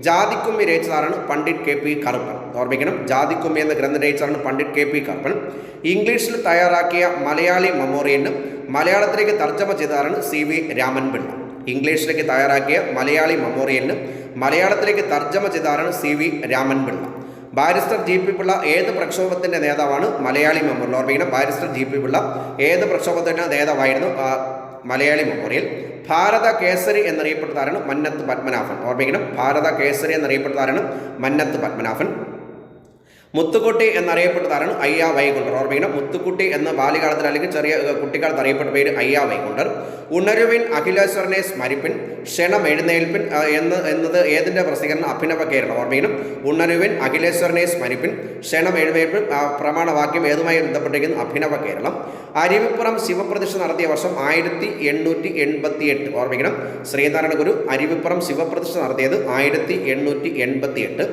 ജാതിക്കുമ്മി രചിച്ചതാരാണ്? പണ്ഡിറ്റ് KP കറുപ്പൻ. ഓർമ്മിക്കണം, ജാതിക്കുമ്മി എന്ന ഗ്രന്ഥം രചിച്ചതാണ് പണ്ഡിറ്റ് KP കറുപ്പൻ. ഇംഗ്ലീഷിൽ തയ്യാറാക്കിയ മലയാളി മെമ്മോറിയലിന് മലയാളത്തിലേക്ക് തർജ്ജമ ചെയ്തതാരാണ്? CV രാമൻപിള്ള. ഇംഗ്ലീഷിലേക്ക് തയ്യാറാക്കിയ മലയാളി മെമ്മോറിയലിന് മലയാളത്തിലേക്ക് തർജ്ജമ ചെയ്തതാരാണ്? CV Ramanpillai. Barrister GP Pillai ഏത് പ്രക്ഷോഭത്തിൻ്റെ നേതാവാണ്? മലയാളി മെമ്മോറിയൽ. ഓർമ്മിക്കണം, ബാരിസ്റ്റർ GP പിള്ള ഏത് പ്രക്ഷോഭത്തിൻ്റെ നേതാവായിരുന്നു? മലയാളി മെമ്മോറിയൽ. ഭാരത കേസരി എന്നറിയപ്പെട്ടതാരാണ്? മന്നത്ത് പത്മനാഭൻ. ഓർമ്മിക്കണം, ഭാരത കേസരി എന്നറിയപ്പെട്ടതാരാണ്? മന്നത്ത് പത്മനാഭൻ. മുത്തുക്കുട്ടി എന്നറിയപ്പെട്ടതാരാണ്? അയ്യ വൈകുണ്ഠർ. ഓർമ്മിക്കണം, മുത്തുക്കുട്ടി എന്ന ബാല്യകാലത്തിൽ അല്ലെങ്കിൽ ചെറിയ കുട്ടിക്കാലത്ത് അറിയപ്പെട്ട പേര് അയ്യ വൈകുണ്ഠർ. ഉണരുവിൻ അഖിലേശ്വരനെ സ്മരിപ്പിൻ ക്ഷണം എഴുന്നേൽപ്പിൻ എന്നത് ഏതിൻ്റെ പ്രസിദ്ധീകരണം? അഭിനവ കേരളം. ഓർമ്മിക്കണം, ഉണരുവിൻ അഖിലേശ്വരനെ സ്മരിപ്പിൻ ക്ഷണം എഴുന്നേൽപ്പിൻ പ്രമാണവാക്യം ഏതുമായി ബന്ധപ്പെട്ടിരിക്കുന്നു? അഭിനവ കേരളം. അരുവിപ്പുറം ശിവപ്രതിഷ്ഠ നടത്തിയ വർഷം 1888. ഓർമ്മിക്കണം, ശ്രീനാരായണ ഗുരു അരുവിപ്പുറം ശിവപ്രതിഷ്ഠ നടത്തിയത് 1888.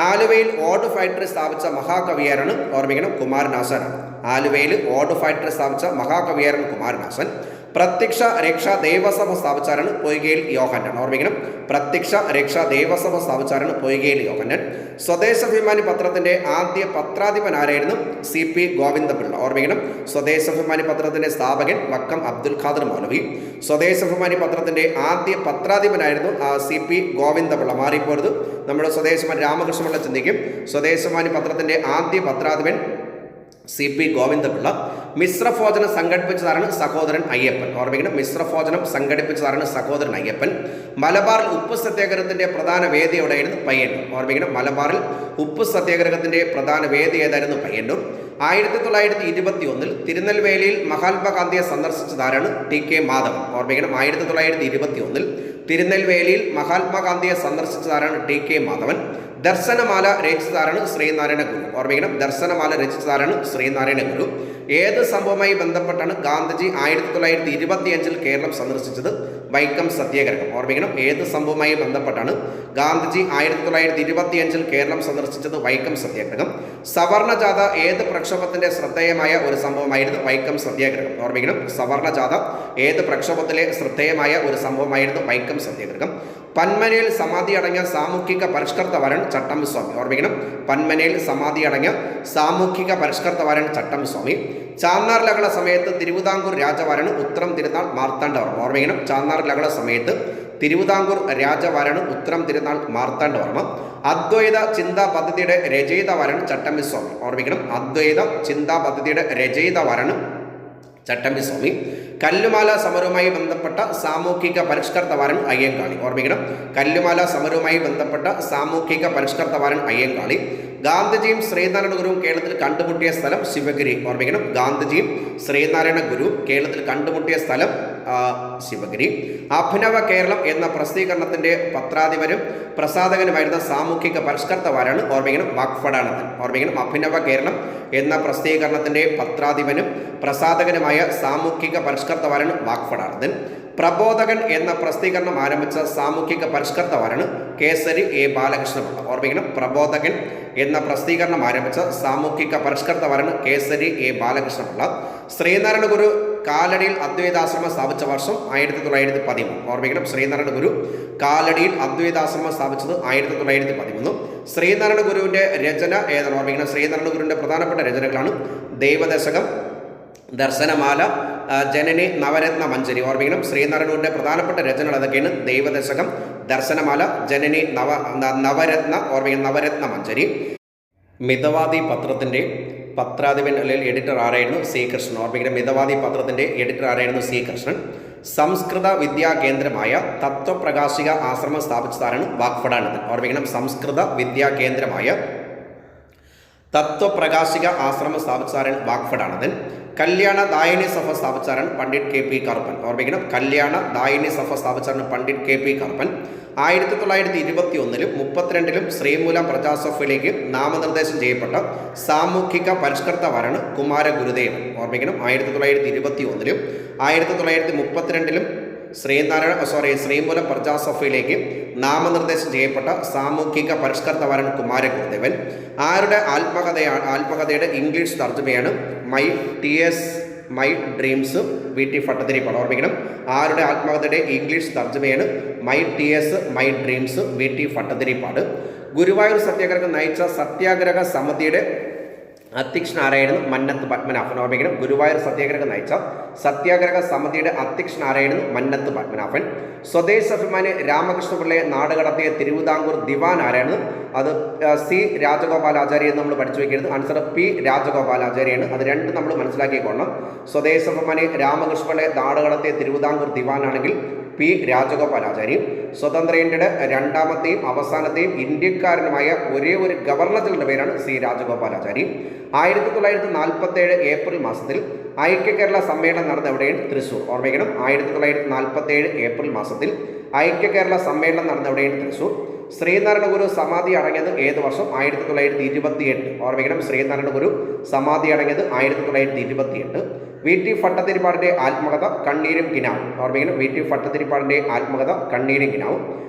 ആലുവയിൽ ഓട് ഫാക്ടറി സ്ഥാപിച്ച മഹാകവിയാരാണ്? ഓർമ്മിക്കണം, കുമാരനാശാനാണ്. ആലുവയിൽ ഓട് ഫാക്ടറി സ്ഥാപിച്ച മഹാകവിയാരാണ്? കുമാരനാശൻ. പ്രത്യക്ഷ രക്ഷാ ദേവസഭ സ്ഥാപിച്ചാരാണ്? പൊയ്കയിൽ യോഹന്നാൻ. ഓർമ്മിക്കണം, പ്രത്യക്ഷ രക്ഷാ ദേവസഭ സ്ഥാപിച്ചാരാണ്? പൊയ്കയിൽ യോഹന്നാൻ. സ്വദേശാഭിമാനി പത്രത്തിന്റെ ആദ്യ പത്രാധിപൻ ആരായിരുന്നു? CP ഗോവിന്ദപിള്ള. ഓർമ്മിക്കണം, സ്വദേശാഭിമാനി പത്രത്തിന്റെ സ്ഥാപകൻ വക്കം അബ്ദുൽ ഖാദർ മൗലവി. സ്വദേശാഭിമാനി പത്രത്തിന്റെ ആദ്യ പത്രാധിപനായിരുന്നു CP ഗോവിന്ദപിള്ള. മാറിപ്പോരുത്, നമ്മുടെ സ്വദേശാഭിമാനി രാമകൃഷ്ണപിള്ള ചിന്തിക്കും. സ്വദേശാഭിമാനി പത്രത്തിന്റെ ആദ്യ പത്രാധിപൻ CP ഗോവിന്ദപിള്ള. മിശ്രഭോജനം സംഘടിപ്പിച്ചതാണ്? സഹോദരൻ അയ്യപ്പൻ. ഓർമ്മിക്കണം, മിശ്രഭോജനം സംഘടിപ്പിച്ചതാണ്? സഹോദരൻ അയ്യപ്പൻ. മലബാറിൽ ഉപ്പ് സത്യാഗ്രഹത്തിന്റെ പ്രധാന വേദി എവിടെയായിരുന്നു? പയ്യന്നൂർ. ഓർമ്മിക്കണം, മലബാറിൽ ഉപ്പ് സത്യാഗ്രഹത്തിന്റെ പ്രധാന വേദി ഏതായിരുന്നു? പയ്യന്നൂർ. 1921 തിരുനെൽവേലിയിൽ മഹാത്മാഗാന്ധിയെ സന്ദർശിച്ചതാരാണ്? TK മാധവൻ. ഓർമ്മിക്കണം, 1921 തിരുനെൽവേലിയിൽ മഹാത്മാഗാന്ധിയെ സന്ദർശിച്ചതാരാണ്? TK മാധവൻ. ദർശനമാല രചിച്ചതാരാണ്? ശ്രീനാരായണ ഗുരു. ഓർമ്മിക്കണം, ദർശനമാല രചിച്ചതാരാണ്? ശ്രീനാരായണ ഗുരു. ഏത് സംഭവവുമായി ബന്ധപ്പെട്ടാണ് ഗാന്ധിജി 1925 കേരളം സന്ദർശിച്ചത്? വൈക്കം സത്യാഗ്രഹം. ഓർമ്മിക്കണം, ഏത് സംഭവവുമായി ബന്ധപ്പെട്ടാണ് ഗാന്ധിജി 1925 കേരളം സന്ദർശിച്ചത്? വൈക്കം സത്യാഗ്രഹം. സവർണജാഥ ഏത് പ്രക്ഷോഭത്തിന്റെ ശ്രദ്ധേയമായ ഒരു സംഭവമായിരുന്നു? വൈക്കം സത്യാഗ്രഹം. ഓർമ്മിക്കണം, സവർണജാഥ ഏത് പ്രക്ഷോഭത്തിലെ ശ്രദ്ധേയമായ ഒരു സംഭവമായിരുന്നു? വൈക്കം സത്യാഗ്രഹം. പന്മനയിൽ സമാധി അടങ്ങിയ സാമൂഹിക പരിഷ്കർത്താവാരാണ്? ചട്ടമ്പിസ്വാമി. ഓർമ്മിക്കണം, പന്മനയിൽ സമാധി അടങ്ങിയ സാമൂഹിക പരിഷ്കർത്താവാരാണ്? ചട്ടമ്പിസ്വാമി. ചാന്നാർ ലഹള സമയത്ത് തിരുവിതാംകൂർ രാജാവാരാണ്? ഉത്രം തിരുനാൾ മാർത്താണ്ഡവർമ്മ. ഓർമ്മിക്കണം, ചാന്നാർ ലഹള സമയത്ത് തിരുവിതാംകൂർ രാജാവാരാണ്? ഉത്രം തിരുനാൾ മാർത്താണ്ഡവർമ്മ. അദ്വൈത ചിന്താ പദ്ധതിയുടെ രചയിതാവാരാണ്? ചട്ടമ്പിസ്വാമി. ഓർമ്മിക്കണം, അദ്വൈത ചിന്താ പദ്ധതിയുടെ രചയിതാവാരാണ്? ചട്ടമ്പിസ്വാമി. കല്ലുമാല സമരവുമായി ബന്ധപ്പെട്ട സാമൂഹിക പരിഷ്കർത്താവാരാണ്? അയ്യങ്കാളി. ഓർമ്മിക്കണം, കല്ലുമാല സമരവുമായി ബന്ധപ്പെട്ട സാമൂഹിക പരിഷ്കർത്താവാരാണ്? അയ്യങ്കാളി. ഗാന്ധിജിയും ശ്രീനാരായണ ഗുരുവും കേരളത്തിൽ കണ്ടുമുട്ടിയ സ്ഥലം? ശിവഗിരി. ഓർമ്മിക്കണം, ഗാന്ധിജിയും ശ്രീനാരായണ ഗുരുവും കേരളത്തിൽ കണ്ടുമുട്ടിയ സ്ഥലം ശിവഗിരി. അഭിനവ കേരളം എന്ന പ്രസിദ്ധീകരണത്തിന്റെ പത്രാധിപരും പ്രസാധകനുമായിരുന്ന സാമൂഹിക പരിഷ്കർത്താവാരാണ്? ഓർമ്മിക്കണം, വാഗ്ഭടാനന്ദൻ. ഓർമ്മിക്കണം, അഭിനവ കേരളം എന്ന പ്രസിദ്ധീകരണത്തിന്റെ പത്രാധിപനും പ്രസാധകനുമായ സാമൂഹിക പരിഷ്കർത്താവാരാണ്? വാഗ്ഭടാനന്ദൻ. പ്രബോധകൻ എന്ന പ്രസിദ്ധീകരണം ആരംഭിച്ച സാമൂഹിക പരിഷ്കർത്താവാരാണ്? കേസരി A ബാലകൃഷ്ണപിള്ള. ഓർമ്മിക്കണം, പ്രബോധകൻ എന്ന പ്രസിദ്ധീകരണം ആരംഭിച്ച സാമൂഹിക പരിഷ്കർത്താവാരാണ്? കേസരി A ബാലകൃഷ്ണപിള്ള. ശ്രീനാരായണ ഗുരു കാലടിയിൽ അദ്വൈതാശ്രമം സ്ഥാപിച്ച വർഷം 1913. ഓർമ്മിക്കണം, ശ്രീനാരായണ ഗുരു കാലടിയിൽ അദ്വൈതാശ്രമം സ്ഥാപിച്ചത് 1913. ശ്രീനാരായണ ഗുരുവിന്റെ രചന ഏതാണ്? ഓർമ്മിക്കണം, ശ്രീനാരായണ ഗുരുവിന്റെ പ്രധാനപ്പെട്ട രചനകളാണ് ദൈവദശകം, ദർശനമാല, ജനനി, നവരത്ന മഞ്ജരി. ഓർമ്മിക്കണം, ശ്രീനാരായണന്റെ പ്രധാനപ്പെട്ട രചനകൾ അതൊക്കെയാണ്? ദൈവദശകം, ദർശനമാല, ജനനി, നവരത്ന. ഓർമ്മിക്കണം, നവരത്ന മഞ്ജരി. മിതവാദി പത്രത്തിന്റെ പത്രാധിപൻ അല്ലെങ്കിൽ എഡിറ്റർ ആരായിരുന്നു? C കൃഷ്ണൻ. ഓർമ്മിക്കണം, മിതവാദി പത്രത്തിന്റെ എഡിറ്റർ ആരായിരുന്നു? C കൃഷ്ണൻ. സംസ്കൃത വിദ്യാ കേന്ദ്രമായ തത്വപ്രകാശിക ആശ്രമം സ്ഥാപിച്ചതാരാണ്? വാഗ്ഭടാനന്ദൻ. ഓർമ്മിക്കണം, സംസ്കൃത വിദ്യാ കേന്ദ്രമായ തത്വപ്രകാശിക ആശ്രമം സ്ഥാപിച്ചാരാണ്? വാഗ്ഭടാനന്ദൻ. കല്യാണ ദായിനി സഭ സ്ഥാപിച്ചാരാണ്? പണ്ഡിറ്റ് KP കറുപ്പൻ. ഓർമ്മിക്കണം, കല്യാണ ദായിനി സഭ സ്ഥാപിച്ചാരാണ്? പണ്ഡിറ്റ് KP കറുപ്പൻ. 1921 32 ശ്രീമൂലം പ്രജാസഭയിലേക്ക് നാമനിർദ്ദേശം ചെയ്യപ്പെട്ട സാമൂഹിക പരിഷ്കർത്താവാരാണ്? കുമാരഗുരുദേവൻ. ഓർമ്മിക്കണം, 1921 1932 ശ്രീമൂലം പ്രജാസഭയിലേക്ക് നാമനിർദ്ദേശം ചെയ്യപ്പെട്ട സാമൂഹിക പരിഷ്കർത്താവാരാണ്? കുമാരഗുരുദേവൻ. ആരുടെ ആത്മകഥയുടെ ഇംഗ്ലീഷ് തർജ്ജമയാണ്? My dreams VT Bhattathiripad. ഓർമ്മിക്കണം, ആരുടെ ആത്മകഥയുടെ ഇംഗ്ലീഷ് തർജ്ജമയാണ്? My dreams VT Bhattathiripad. Guruvayur സത്യാഗ്രഹം നയിച്ച സത്യാഗ്രഹ സമിതിയുടെ അധ്യക്ഷനാരായിരുന്നു? മന്നത്ത് പത്മനാഭൻ. ഓർമ്മിക്കണം, ഗുരുവായൂർ സത്യാഗ്രഹം നയിച്ച സത്യാഗ്രഹ സമിതിയുടെ അധ്യക്ഷനാരായിരുന്നു? മന്നത്ത് പത്മനാഭൻ. സ്വദേശാഭിമാനി രാമകൃഷ്ണപിള്ളയെ നാട് കടത്തിയ തിരുവിതാംകൂർ ദിവാൻ ആരാണ്? അത് C രാജഗോപാലാചാര്യ എന്ന് നമ്മൾ പഠിച്ചു വയ്ക്കരുത്. Answer P രാജഗോപാലാചാര്യാണ്. അത് രണ്ടും നമ്മൾ മനസ്സിലാക്കിക്കൊള്ളണം. സ്വദേശാഭിമാനി രാമകൃഷ്ണപിള്ളയെ നാട് കടത്തിയ തിരുവിതാംകൂർ ദിവാനാണെങ്കിൽ പി രാജഗോപാലാചാരി. സ്വതന്ത്ര ഇന്ത്യയുടെ രണ്ടാമത്തെയും അവസാനത്തെയും ഇന്ത്യക്കാരനുമായ ഒരേ ഒരു ഗവർണർ ജനറലിന്റെ പേരാണ് സി രാജഗോപാലാചാരി. 1947 ഏപ്രിൽ മാസത്തിൽ ഐക്യ കേരള സമ്മേളനം നടന്ന എവിടെയാണ്? തൃശ്ശൂർ. ഓർമ്മിക്കണം, 1947 ഏപ്രിൽ മാസത്തിൽ ഐക്യ കേരള സമ്മേളനം നടന്ന എവിടെയാണ്? തൃശ്ശൂർ. ശ്രീനാരായണ ഗുരു സമാധി അടങ്ങിയത് ഏത് വർഷം? 1928. ഓർമ്മിക്കണം, ശ്രീനാരായണ ഗുരു സമാധി അടങ്ങിയത് 1928. വി ടി ഭട്ടതിരിപ്പാടിന്റെ ആത്മകഥ കണ്ണീരും കിനാവും. ഓർമ്മിക്കണം, വി ടി ഭട്ടതിരിപ്പാടിന്റെ ആത്മകഥ കണ്ണീരും കിനാവും.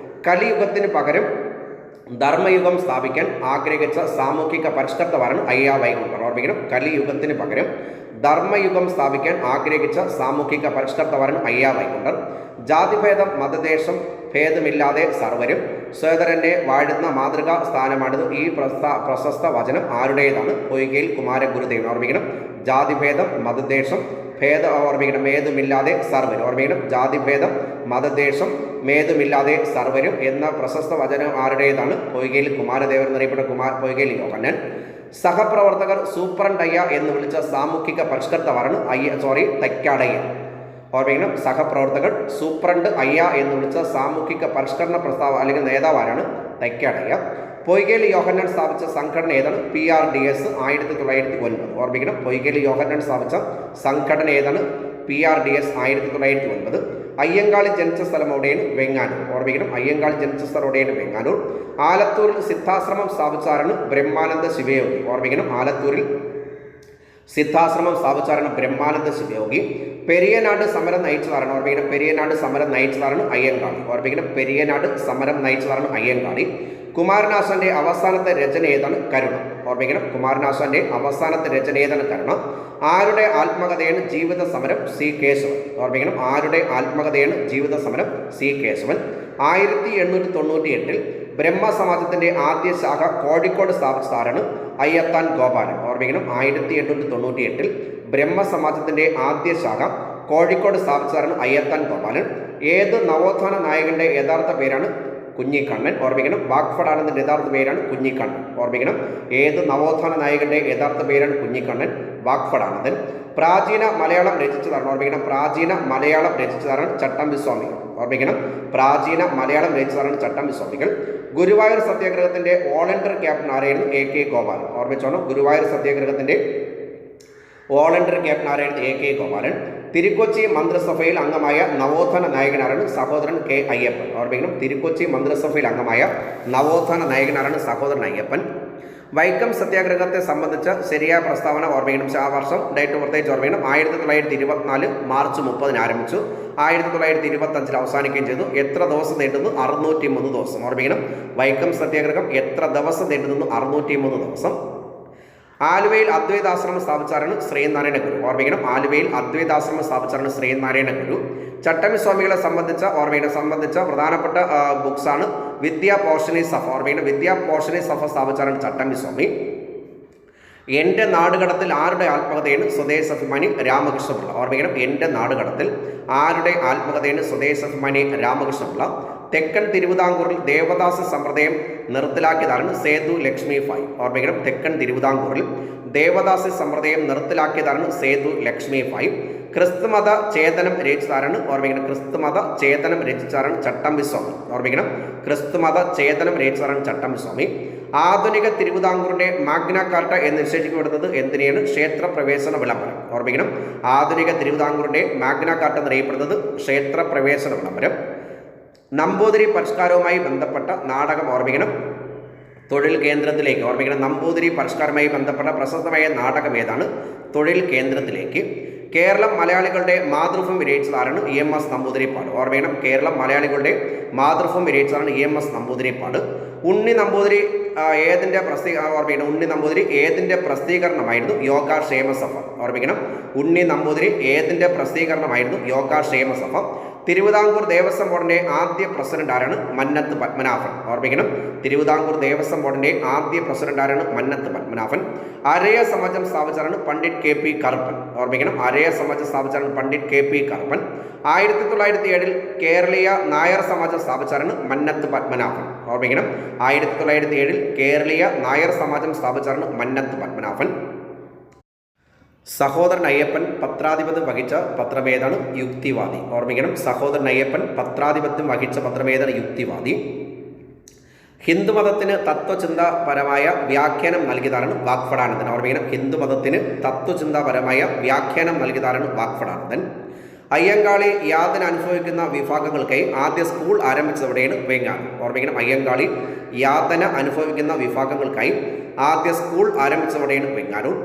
കലിയുഗത്തിന് പകരം ധർമ്മയുഗം സ്ഥാപിക്കാൻ ആഗ്രഹിച്ച സാമൂഹിക പരിഷ്കർത്താവാണ് അയ്യാ വൈകുണ്ഠർ. ഓർമ്മിക്കണം, കലിയുഗത്തിന് പകരം ധർമ്മയുഗം സ്ഥാപിക്കാൻ ആഗ്രഹിച്ച സാമൂഹിക പരിഷ്കർത്താവാണ് അയ്യാ വൈകുണ്ഠർ. ജാതിഭേദം മതദേശം ഭേദമില്ലാതെ സർവരും സോദരനെ വാഴുന്ന മാതൃകാ സ്ഥാനമാണിത്. ഈ പ്രശസ്ത വചനം ആരുടേതാണ്? പൊയ്കയിൽ കുമാരഗുരുദേവൻ. ഓർമ്മിക്കണം, ജാതിഭേദം മതദേശം ഓർമ്മിക്കണം മേതുമില്ലാതെ സർവരും. ഓർമ്മിക്കണം, ജാതിഭേദം മതദേശം മേതുമില്ലാതെ സർവരും എന്ന പ്രശസ്ത വചനം ആരുടേതാണ്? പൊയ്കയിൽ കുമാരദേവൻ എന്നറിയപ്പെട്ട പൊയ്കയിൽ യോഹന്നാൻ. സഹപ്രവർത്തകർ സൂപ്രണ്ടയ്യ എന്ന് വിളിച്ച സാമൂഹിക പരിഷ്കർത്താവാണ് തൈക്കാടയ്യ. ഓർമ്മിക്കണം, സഹപ്രവർത്തകർ സൂപ്രണ്ട് അയ്യ എന്ന് വിളിച്ച സാമൂഹിക പരിഷ്കരണ പ്രസ്താവ അല്ലെങ്കിൽ നേതാവാരാണ്? തൈക്കാടയ്യ. പൊയ്കയിൽ യോഹന്നാൻ സ്ഥാപിച്ച സംഘടന ഏതാണ്? PRDS 1909. ഓർമ്മിക്കണം, പൊയ്കയിൽ യോഹന്നാൻ സ്ഥാപിച്ച സംഘടന ഏതാണ്? PRDS 1909. അയ്യങ്കാളി ജനിച്ച സ്ഥലം എവിടെയാണ്? വെങ്ങാനൂർ. ഓർമ്മിക്കണം, അയ്യങ്കാളി ജനിച്ച സ്ഥലം എവിടെയാണ്? വെങ്ങാനൂർ. ആലത്തൂരിൽ സിദ്ധാശ്രമം സ്ഥാപിച്ചാരാണ്? ബ്രഹ്മാനന്ദ ശിവയോഗി. ഓർമ്മിക്കണം, ആലത്തൂരിൽ സിദ്ധാശ്രമം സ്ഥാപിച്ചാരാണ്? ബ്രഹ്മാനന്ദ ശിവയോഗി. പെരിയനാട് സമരം നയിച്ചതാരാണ്? ഓർമ്മിക്കണം, പെരിയനാട് സമരം നയിച്ചതാരാണ്? അയ്യങ്കാളി. ഓർമ്മിക്കണം, പെരിയനാട് സമരം നയിച്ചതാരാണ്? അയ്യങ്കാളി. കുമാരനാശാന്റെ അവസാനത്തെ രചന ഏതാണ്? കരുണ. ഓർമ്മിക്കണം, കുമാരനാശാന്റെ അവസാനത്തെ രചന ഏതാണ്? കരുണ. ആരുടെ ആത്മകഥയാണ് ജീവിത സമരം? സി കേശവൻ. ഓർമ്മിക്കണം, ആരുടെ ആത്മകഥയാണ് ജീവിത സമരം? സി കേശവൻ. 1898 ബ്രഹ്മസമാജത്തിന്റെ ആദ്യ ശാഖ കോഴിക്കോട് സ്ഥാപിച്ചതാരാണ്? അയ്യത്താൻ ഗോപാലൻ. ഓർമ്മിക്കണം, 1898 ബ്രഹ്മസമാജത്തിന്റെ ആദ്യ ശാഖ കോഴിക്കോട് സ്ഥാപിച്ചതാരാണ്? അയ്യത്താൻ ഗോപാലൻ. ഏത് നവോത്ഥാന നായകന്റെ യഥാർത്ഥ പേരാണ്? കുഞ്ഞിക്കണ്ണൻ. ഓർമ്മിക്കണം, വാഗ്ഫടാനന്ദന്റെ യഥാർത്ഥ പേരാണ് കുഞ്ഞിക്കണ്ണൻ. ഓർമ്മിക്കണം, ഏത് നവോത്ഥാന നായകന്റെ യഥാർത്ഥ പേരാണ്? കുഞ്ഞിക്കണ്ണൻ. വാഗ്ഫടാനന്ദൻ. പ്രാചീന മലയാളം രചിച്ചതാണ്? ഓർമ്മിക്കണം, പ്രാചീന മലയാളം രചിച്ചതാണ് ചട്ടമ്പിസ്വാമികൾ. ഓർമ്മിക്കണം, പ്രാചീന മലയാളം രചിച്ചതാണ് ചട്ടമ്പിസ്വാമികൾ. ഗുരുവായൂർ സത്യാഗ്രഹത്തിന്റെ വോളണ്ടിയർ ക്യാപ്റ്റൻ ആരായിരുന്നു? AK ഗോപാലൻ. ഓർമ്മിച്ചോണം, ഗുരുവായൂർ സത്യാഗ്രഹത്തിന്റെ വോളണ്ടിയർ ക്യാപ്റ്റൻ ആരായിരുന്നു? AK ഗോപാലൻ. തിരുക്കൊച്ചി മന്ത്രിസഭയിൽ അംഗമായ നവോത്ഥാന നായകനാരാണ്? സഹോദരൻ K അയ്യപ്പൻ. ഓർമ്മിക്കണം, തിരുക്കൊച്ചി മന്ത്രിസഭയിൽ അംഗമായ നവോത്ഥാന നായകനാരാണ്? സഹോദരൻ അയ്യപ്പൻ. വൈക്കം സത്യാഗ്രഹത്തെ സംബന്ധിച്ച ശരിയായ പ്രസ്താവന ഓർമ്മിക്കണം. ആ വർഷം ഡേറ്റ് പ്രത്യേകിച്ച് ഓർമ്മിക്കണം. 1924 മാർച്ച് 30 ആരംഭിച്ചു, 1925 അവസാനിക്കുകയും ചെയ്തു. എത്ര ദിവസം നീണ്ടുന്നു? 603 ദിവസം. ഓർമ്മിക്കണം, വൈക്കം സത്യാഗ്രഹം എത്ര ദിവസം നീണ്ടുന്നു? 603 ദിവസം. ആലുവയിൽ അദ്വൈതാശ്രമം സ്ഥാപിച്ചാരാണ്? ശ്രീനാരായണ ഗുരു. ഓർമ്മിക്കണം, ആലുവയിൽ അദ്വൈതാശ്രമം സ്ഥാപിച്ചാരാണ്? ശ്രീനാരായണ ഗുരു. ചട്ടമ്പിസ്വാമികളെ സംബന്ധിച്ച പ്രധാനപ്പെട്ട ബുക്സാണ് വിദ്യാ പോഷണി സഭ. ഓർമ്മിക്കണം, വിദ്യാ പോഷണി സഭ സ്ഥാപിച്ചാരാണ്? ചട്ടമ്പിസ്വാമി. എൻ്റെ നാടുകടത്തിൽ ആരുടെ ആത്മകഥയാണ്? സ്വദേശാഭിമാനി രാമകൃഷ്ണപിള്ള. ഓർമ്മിക്കണം, എൻ്റെ നാടുകടത്തിൽ ആരുടെ ആത്മകഥയാണ്? സ്വദേശാഭിമാനി രാമകൃഷ്ണപിള്ള. തെക്കൻ തിരുവിതാംകൂറിൽ ദേവദാസ സമ്പ്രദായം നിർത്തലാക്കിയതാണ്? സേതു ലക്ഷ്മി ഫായ്. ഓർമ്മിക്കണം, തെക്കൻ തിരുവിതാംകൂറിൽ ദേവദാസ സമ്പ്രദായം നിർത്തലാക്കിയതാണ്? സേതു ലക്ഷ്മി ഫായ്. ക്രിസ്തുമത ചേതനം രചിച്ചതാരാണ്? ഓർമ്മിക്കണം, ക്രിസ്തുമത ചേതനം രചിച്ചാരാണ്? ചട്ടമ്പിസ്വാമി. ഓർമ്മിക്കണം, ക്രിസ്തുമത ചേതനം രചിച്ചതാരാണ്? ചട്ടമ്പിസ്വാമി. ആധുനിക തിരുവിതാംകൂറിന്റെ മാഗ്ന കാർട്ട എന്ന് വിശേഷിക്കപ്പെടുന്നത് എന്തിനെയാണ്? ക്ഷേത്രപ്രവേശന വിളംബരം. ഓർമ്മിക്കണം, ആധുനിക തിരുവിതാംകൂറിന്റെ മാഗ്ന കാർട്ട എന്നറിയപ്പെടുന്നത് ക്ഷേത്രപ്രവേശന വിളംബരം. നമ്പൂതിരി പരിഷ്കാരവുമായി ബന്ധപ്പെട്ട നാടകം ഓർമ്മിക്കണം, തൊഴിൽ കേന്ദ്രത്തിലേക്ക്. ഓർമ്മിക്കണം, നമ്പൂതിരി പരിഷ്കാരവുമായി ബന്ധപ്പെട്ട പ്രശസ്തമായ നാടകം ഏതാണ്? തൊഴിൽ കേന്ദ്രത്തിലേക്ക്. കേരളം മലയാളികളുടെ മാതൃഭൂമി രചിച്ചതാരാണ്? EMS നമ്പൂതിരിപ്പാട്. ഓർമ്മിക്കണം, കേരളം മലയാളികളുടെ മാതൃഭൂമി രചിച്ചതാണ് EMS നമ്പൂതിരിപ്പാട്. ഉണ്ണി നമ്പൂതിരി ഏതിൻ്റെ പ്രസിദ്ധീകരണമായിരുന്നു? യോഗക്ഷേമ സഭ. ഓർമ്മിക്കണം, ഉണ്ണി നമ്പൂതിരി ഏതിൻ്റെ പ്രസിദ്ധീകരണമായിരുന്നു? യോഗക്ഷേമ സഭ. തിരുവിതാംകൂർ ദേവസ്വം ബോർഡിന്റെ ആദ്യ പ്രസിഡന്റ് ആരാണ്? മന്നത്ത് പത്മനാഭൻ. ഓർമ്മിക്കണം, തിരുവിതാംകൂർ ദേവസ്വം ബോർഡിന്റെ ആദ്യ പ്രസിഡന്റ് ആരാണ്? മന്നത്ത് പത്മനാഭൻ. അരയ സമാജം സ്ഥാപിച്ചാണ്? പണ്ഡിറ്റ് KP കറുപ്പൻ. ഓർമ്മിക്കണം, അരയ സമാജം സ്ഥാപിച്ചാണ്? പണ്ഡിറ്റ് KP കറുപ്പൻ. 1907 കേരളീയ നായർ സമാജം സ്ഥാപിച്ചാണ്? മന്നത്ത് പത്മനാഭൻ. ഓർമ്മിക്കണം, 1907 കേരളീയ നായർ സമാജം സ്ഥാപിച്ചാണ്? മന്നത്ത് പത്മനാഭൻ. സഹോദരൻ അയ്യപ്പൻ പത്രാധിപത്യം വഹിച്ച പത്രമേതാണ്? യുക്തിവാദി. ഓർമ്മിക്കണം, സഹോദരൻ അയ്യപ്പൻ പത്രാധിപത്യം വഹിച്ച പത്രമേതാണ്? യുക്തിവാദി. ഹിന്ദുമതത്തിന് തത്വചിന്താപരമായ വ്യാഖ്യാനം നൽകിയതാണ് വാഗ്ഭടാനന്ദൻ. ഓർമ്മിക്കണം, ഹിന്ദുമതത്തിന് തത്വചിന്താപരമായ വ്യാഖ്യാനം നൽകിയതാണ് വാഗ്ഭടാനന്ദൻ. അയ്യങ്കാളി യാതന അനുഭവിക്കുന്ന വിഭാഗങ്ങൾക്കായി ആദ്യ സ്കൂൾ ആരംഭിച്ചതോടെയാണ് വെങ്ങാനൂർ. ഓർമ്മിക്കണം, അയ്യങ്കാളി യാതന അനുഭവിക്കുന്ന വിഭാഗങ്ങൾക്കായി ആദ്യ സ്കൂൾ ആരംഭിച്ചതോടെയാണ് വെങ്ങാനൂർ.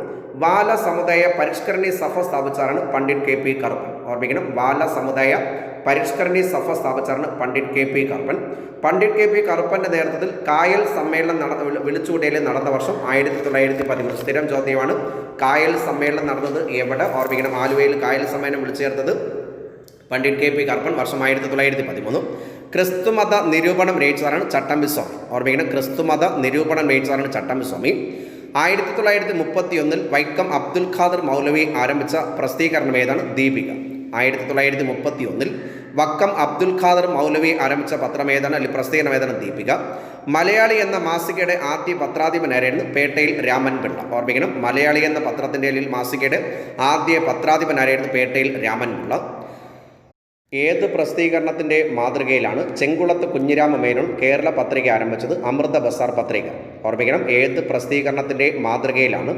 ബാല സമുദായ പരിഷ്കരണി സഭ സ്ഥാപിച്ചാണ് പണ്ഡിറ്റ് കെ പി കറുപ്പൻ. ഓർമ്മിക്കണം, ബാല സമുദായ പരിഷ്കരണി സഭ സ്ഥാപിച്ചാണ് Pandit K P Karuppan. Pandit K P കറുപ്പൻ്റെ നേതൃത്വത്തിൽ കായൽ സമ്മേളനം വിളിച്ചുകൂടിയതിൽ നടന്ന വർഷം 1913. സ്ഥിരം ചോദ്യമാണ്. കായൽ സമ്മേളനം നടന്നത് എവിടെ? ഓർമ്മിക്കണം, ആലുവയിൽ കായൽ സമ്മേളനം വിളിച്ചു ചേർത്തത് പണ്ഡിറ്റ് കെ പി കറുപ്പൻ. വർഷം 1913. ക്രിസ്തുമത നിരൂപണം രചിച്ചതാണ് ചട്ടമ്പിസ്വാമി. ഓർമ്മിക്കണം, ക്രിസ്തുമത നിരൂപണം രചിച്ചതാണ് ചട്ടമ്പിസ്വാമി. 1931 വൈക്കം അബ്ദുൽ ഖാദർ മൗലവി ആരംഭിച്ച പ്രസിദ്ധീകരണം ഏതാണ്? ദീപിക. 1931 വക്കം അബ്ദുൽ ഖാദർ മൗലവി ആരംഭിച്ച പത്രം ഏതാണ്? അല്ലെങ്കിൽ പ്രസിദ്ധീകരണം ഏതാണ്? ദീപിക. മലയാളി എന്ന മാസികയുടെ ആദ്യ പത്രാധിപനായിരുന്നു പേട്ടയിൽ രാമൻ പിള്ള. ഓർമ്മിക്കണം, മലയാളി എന്ന പത്രത്തിൻ്റെ അല്ലെങ്കിൽ മാസികയുടെ ആദ്യ പത്രാധിപനായിരുന്നു പേട്ടയിൽ രാമൻ പിള്ള. ഏത് പ്രസിദ്ധീകരണത്തിൻ്റെ മാതൃകയിലാണ് ചെങ്കുളത്ത് കുഞ്ഞിരാമ മേനോൻ കേരള പത്രിക ആരംഭിച്ചത്? അമൃത ബസാർ പത്രിക. ഓർമ്മിക്കണം, ഏത് പ്രസിദ്ധീകരണത്തിൻ്റെ മാതൃകയിലാണ്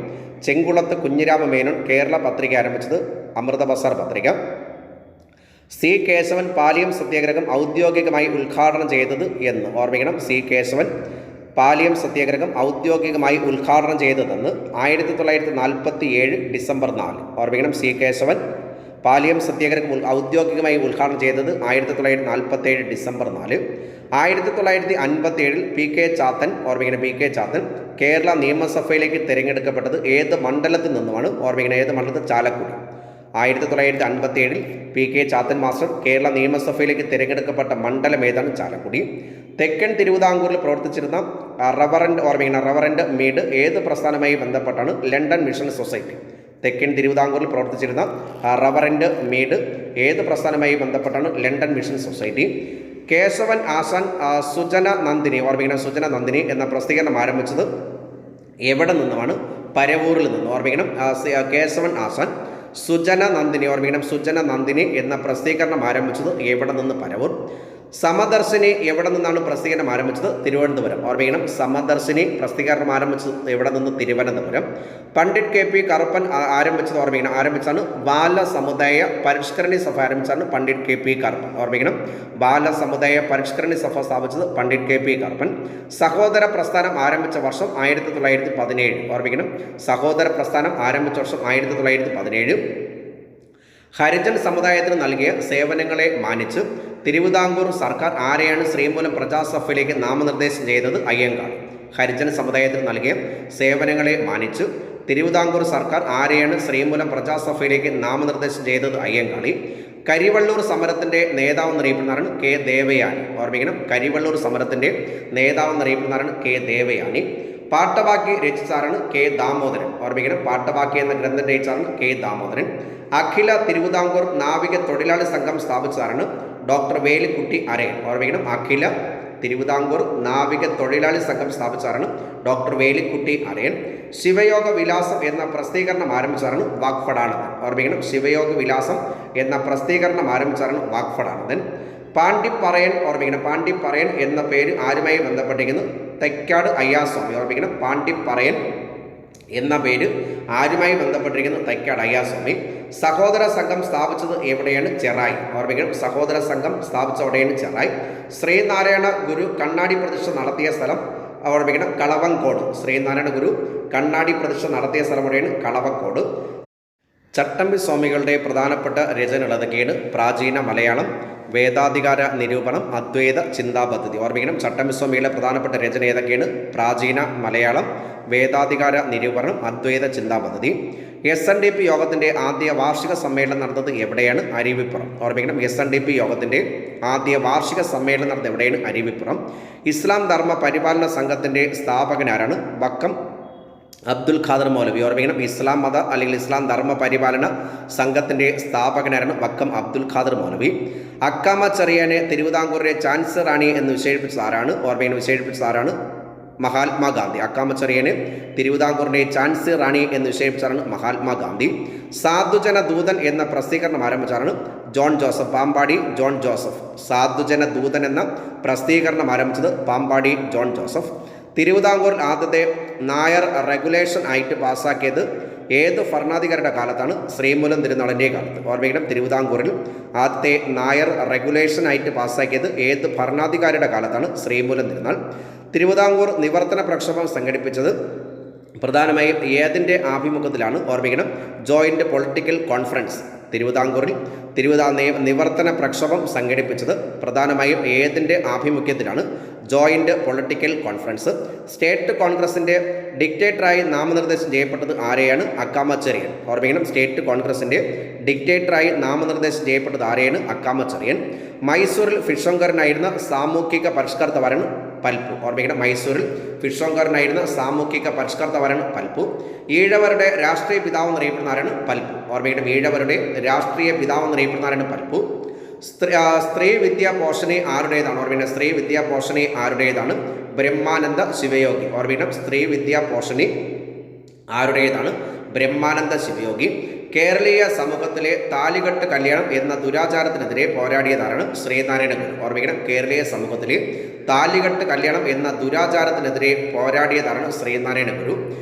ചെങ്കുളത്ത് കുഞ്ഞിരാമ മേനോൻ കേരള പത്രിക ആരംഭിച്ചത്? അമൃത ബസാർ പത്രിക. സി കേശവൻ പാലിയം സത്യാഗ്രഹം ഔദ്യോഗികമായി ഉദ്ഘാടനം ചെയ്തത് എന്ന്? ഓർമ്മിക്കണം, സി കേശവൻ പാലിയം സത്യാഗ്രഹം ഔദ്യോഗികമായി ഉദ്ഘാടനം ചെയ്തതെന്ന് 1947 ഡിസംബർ 4. ഓർമ്മിക്കണം, സി കേശവൻ പാലിയം സത്യാഗ്രഹം ഔദ്യോഗികമായി ഉദ്ഘാടനം ചെയ്തത് 1947 ഡിസംബർ 4. 1957 P K Chathan. ഓർമ്മിക്കണം, പി കെ ചാത്തൻ കേരള നിയമസഭയിലേക്ക് തിരഞ്ഞെടുക്കപ്പെട്ടത് ഏത് മണ്ഡലത്തിൽ നിന്നുമാണ്? ഓർമ്മിക്കണം, ഏത് മണ്ഡലത്തിൽ? Chalakudy. 1957 P K Chathan master Kerala നിയമസഭയിലേക്ക് തിരഞ്ഞെടുക്കപ്പെട്ട മണ്ഡലം ഏതാണ്? ചാലക്കുടി. തെക്കൻ തിരുവിതാംകൂറിൽ പ്രവർത്തിച്ചിരുന്ന റവറൻഡ്. ഓർമ്മിക്കണം, റവറൻഡ് മീഡ് ഏത് പ്രസ്ഥാനവുമായി ബന്ധപ്പെട്ടാണ്? London mission society. തെക്കൻ തിരുവിതാംകൂറിൽ പ്രവർത്തിച്ചിരുന്ന റവറൻഡ് മീഡ് ഏത് പ്രസ്ഥാനവുമായി ബന്ധപ്പെട്ടാണ്? London mission society. Kesavan Asan Sujana Nandini. ഓർമ്മിക്കണം, സുജന നന്ദിനി എന്ന പ്രസിദ്ധീകരണം ആരംഭിച്ചത് എവിടെ നിന്നുമാണ്? പരവൂരിൽ നിന്ന്. ഓർമ്മിക്കണം, കേശവൻ ആശാൻ സുജന നന്ദിനി. ഓർമ്മിക്കണം, സുജന നന്ദിനി എന്ന പ്രസിദ്ധീകരണം ആരംഭിച്ചത് എവിടെ നിന്ന്? പരവൂർ. സമദർശിനി എവിടെ നിന്നാണ് പ്രസിദ്ധീകരണം ആരംഭിച്ചത്? തിരുവനന്തപുരം. ഓർമ്മിക്കണം, സമദർശിനി പ്രസിദ്ധീകരണം ആരംഭിച്ചത് എവിടെ നിന്ന്? തിരുവനന്തപുരം. പണ്ഡിറ്റ് കെ പി കറുപ്പൻ ആരംഭിച്ചത്? ഓർമ്മിക്കണം, ആരംഭിച്ചാണ് ബാല സമുദായ പരിഷ്കരണി സഭ ആരംഭിച്ചാണ് പണ്ഡിറ്റ് കെ പി കറുപ്പൻ. ഓർമ്മിക്കണം, ബാല സമുദായ പരിഷ്കരണി സഭ സ്ഥാപിച്ചത് പണ്ഡിറ്റ് കെ പി കറുപ്പൻ. സഹോദര പ്രസ്ഥാനം ആരംഭിച്ച വർഷം 1917. ഓർമ്മിക്കണം, സഹോദര പ്രസ്ഥാനം ആരംഭിച്ച വർഷം 1917. ഹരിജൻ സമുദായത്തിന് നൽകിയ സേവനങ്ങളെ മാനിച്ച് തിരുവിതാംകൂർ സർക്കാർ ആരെയാണ് ശ്രീമൂലം പ്രജാസഭയിലേക്ക് നാമനിർദ്ദേശം ചെയ്തത്? അയ്യങ്കാളി. ഹരിജൻ സമുദായത്തിന് നൽകിയ സേവനങ്ങളെ മാനിച്ച് തിരുവിതാംകൂർ സർക്കാർ ആരെയാണ് ശ്രീമൂലം പ്രജാസഭയിലേക്ക് നാമനിർദ്ദേശം ചെയ്തത്? അയ്യങ്കാളി. കരിവള്ളൂർ സമരത്തിൻ്റെ നേതാവെന്നറിയപ്പെടുന്നതാണ് കെ ദേവയാനി. ഓർമ്മിക്കണം, കരിവള്ളൂർ സമരത്തിൻ്റെ നേതാവെന്നറിയപ്പെടുന്നതാണ് കെ ദേവയാനി. പാട്ടബാക്കി രചിച്ചാറാണ് കെ ദാമോദരൻ. ഓർമ്മിക്കണം, പാട്ടബാക്കി എന്ന ഗ്രന്ഥം രചിച്ചാറാണ് കെ ദാമോദരൻ. അഖില തിരുവിതാംകൂർ നാവിക തൊഴിലാളി സംഘം സ്ഥാപിച്ചതാണ് ഡോക്ടർ വേലിക്കുട്ടി അരയൻ. ഓർമ്മിക്കണം, അഖില തിരുവിതാംകൂർ നാവിക തൊഴിലാളി സംഘം സ്ഥാപിച്ചാണ് ഡോക്ടർ വേലിക്കുട്ടി അരയൻ. ശിവയോഗ വിലാസം എന്ന പ്രസിദ്ധീകരണം ആരംഭിച്ചാണ് വാഗ്ഭടാനന്ദൻ. ഓർമ്മിക്കണം, ശിവയോഗ വിലാസം എന്ന പ്രസിദ്ധീകരണം ആരംഭിച്ചാണ് വാഗ്ഭടാനന്ദൻ. പാണ്ടിപ്പറയൻ. ഓർമ്മിക്കണം, പാണ്ടിപ്പറയൻ എന്ന പേര് ആരുമായി ബന്ധപ്പെട്ടിരിക്കുന്നു? തൈക്കാട് അയ്യാസ്വാമി. ഓർമ്മിക്കണം, പാണ്ടിപ്പറയൻ എന്ന പേര് ആരുമായി ബന്ധപ്പെട്ടിരിക്കുന്നു? തൈക്കാട് അയ്യാസ്വാമി. സഹോദര സംഘം സ്ഥാപിച്ചത് എവിടെയാണ്? ചെറായി. ഓർമ്മിക്കണം, സഹോദര സംഘം സ്ഥാപിച്ച എവിടെയാണ്? ചെറായി. ശ്രീനാരായണ ഗുരു കണ്ണാടി പ്രതിഷ്ഠ നടത്തിയ സ്ഥലം? ഓർമ്മിക്കണം, കളവങ്കോട്. ശ്രീനാരായണ ഗുരു കണ്ണാടി പ്രതിഷ്ഠ നടത്തിയ സ്ഥലം എവിടെയാണ്? കളവക്കോട്. ചട്ടമ്പി സ്വാമികളുടെ പ്രധാനപ്പെട്ട രചനകൾ ഏതൊക്കെയാണ്? പ്രാചീന മലയാളം, വേദാധികാര നിരൂപണം, അദ്വൈത ചിന്താ പദ്ധതി. ഓർമ്മിക്കണം, ചട്ടമ്പി സ്വാമികളുടെ പ്രധാനപ്പെട്ട രചന ഏതൊക്കെയാണ്? പ്രാചീന മലയാളം, വേദാധികാര നിരൂപണം, അദ്വൈത ചിന്താ പദ്ധതി. SNDP യോഗത്തിൻ്റെ ആദ്യ വാർഷിക സമ്മേളനം നടന്നത് എവിടെയാണ്? അരുവിപ്പുറം. ഓർമ്മിക്കണം, SNDP യോഗത്തിൻ്റെ ആദ്യ വാർഷിക സമ്മേളനം നടന്നത് എവിടെയാണ്? അരുവിപ്പുറം. ഇസ്ലാം ധർമ്മ പരിപാലന സംഘത്തിൻ്റെ സ്ഥാപകനാരാണ്? വക്കം അബ്ദുൽ ഖാദർ മൗലവി. ഓർമ്മിക്കണം, ഇസ്ലാം മത അല്ലെങ്കിൽ ഇസ്ലാം ധർമ്മ പരിപാലന സംഘത്തിൻ്റെ സ്ഥാപകനാരാണ്? വക്കം അബ്ദുൽ ഖാദർ മൗലവി. അക്കാമ ചെറിയാനെ തിരുവിതാംകൂറിലെ ചാൻസലർ റാണി എന്ന് വിശേഷിപ്പിച്ചത് ആരാണ്? ഓർമ്മിക്കണം, വിശേഷിപ്പിച്ചത് ആരാണ്? മഹാത്മാഗാന്ധി. അക്കാമച്ചെറിയനെ തിരുവിതാംകൂറിൻ്റെ ഝാൻസി റാണി എന്ന് വിശേഷിപ്പിച്ചാണ് മഹാത്മാഗാന്ധി. സാധുജന ദൂതൻ എന്ന പ്രസിദ്ധീകരണം ആരംഭിച്ചാണ് John Joseph. Pampady John Joseph. Sadhujana Doothan എന്ന പ്രസിദ്ധീകരണം ആരംഭിച്ചത് പാമ്പാടി ജോൺ ജോസഫ്. തിരുവിതാംകൂറിൽ ആദ്യത്തെ നായർ റെഗുലേഷൻ ആയിട്ട് പാസ്സാക്കിയത് ഏത് ഭരണാധികാരിയുടെ കാലത്താണ്? ശ്രീമൂലം തിരുനാളിൻ്റെ കാലത്ത്. ഓർമ്മിക്കണം, തിരുവിതാംകൂറിൽ ആദ്യത്തെ നായർ റെഗുലേഷൻ ആയിട്ട് പാസ്സാക്കിയത് ഏത് ഭരണാധികാരിയുടെ കാലത്താണ്? ശ്രീമൂലം തിരുനാൾ. തിരുവിതാംകൂർ നിവർത്തന പ്രക്ഷോഭം സംഘടിപ്പിച്ചത് പ്രധാനമായും ഏതിൻ്റെ ആഭിമുഖ്യത്തിലാണ്? ഓർമ്മിക്കണം, ജോയിൻ്റ് പൊളിറ്റിക്കൽ കോൺഫറൻസ്. തിരുവിതാംകൂറിൽ നിവർത്തന പ്രക്ഷോഭം സംഘടിപ്പിച്ചത് പ്രധാനമായും ഏതിൻ്റെ ആഭിമുഖ്യത്തിലാണ്? Joint political conference. സ്റ്റേറ്റ് കോൺഗ്രസിൻ്റെ ഡിക്റ്റേറ്ററായി നാമനിർദ്ദേശം ചെയ്യപ്പെട്ടത് ആരെയാണ്? അക്കാമച്ചെറിയൻ. ഓർമ്മിക്കണം, സ്റ്റേറ്റ് കോൺഗ്രസിൻ്റെ ഡിക്റ്റേറ്ററായി നാമനിർദ്ദേശം ചെയ്യപ്പെട്ടത് ആരെയാണ്? അക്കാമച്ചെറിയൻ. മൈസൂരിൽ ഫിഷോങ്കരനായിരുന്ന സാമൂഹിക പരിഷ്കർത്താവാണ് പൽപ്പു. ഓർമ്മിക്കണം, മൈസൂരിൽ ഫിഷോങ്കരനായിരുന്ന സാമൂഹിക പരിഷ്കർത്താവാണ് പൽപ്പു. ഈഴവരുടെ രാഷ്ട്രീയ പിതാവ് എന്നറിയപ്പെടുന്ന ആരാണ്? പൽപ്പു. ഓർമ്മിക്കണം, ഈഴവരുടെ രാഷ്ട്രീയ പിതാവ് എന്നറിയപ്പെടുന്ന ആരാണ്? പൽപ്പു. സ്ത്രീ വിദ്യാപോഷണി ആരുടേതാണ്? ഓർമ്മിക്കണം, സ്ത്രീ വിദ്യാപോഷണി ആരുടേതാണ്? ബ്രഹ്മാനന്ദ ശിവയോഗി. ഓർമ്മിക്കണം, സ്ത്രീ വിദ്യാപോഷണി ആരുടേതാണ്? ബ്രഹ്മാനന്ദ ശിവയോഗി. കേരളീയ സമൂഹത്തിലെ താലികെട്ട് കല്യാണം എന്ന ദുരാചാരത്തിനെതിരെ പോരാടിയതാണ് ശ്രീനാരായണ ഗുരു. ഓർമ്മിക്കണം, കേരളീയ സമൂഹത്തിലെ താലികെട്ട് കല്യാണം എന്ന ദുരാചാരത്തിനെതിരെ പോരാടിയതാണ് ശ്രീനാരായണ ഗുരു.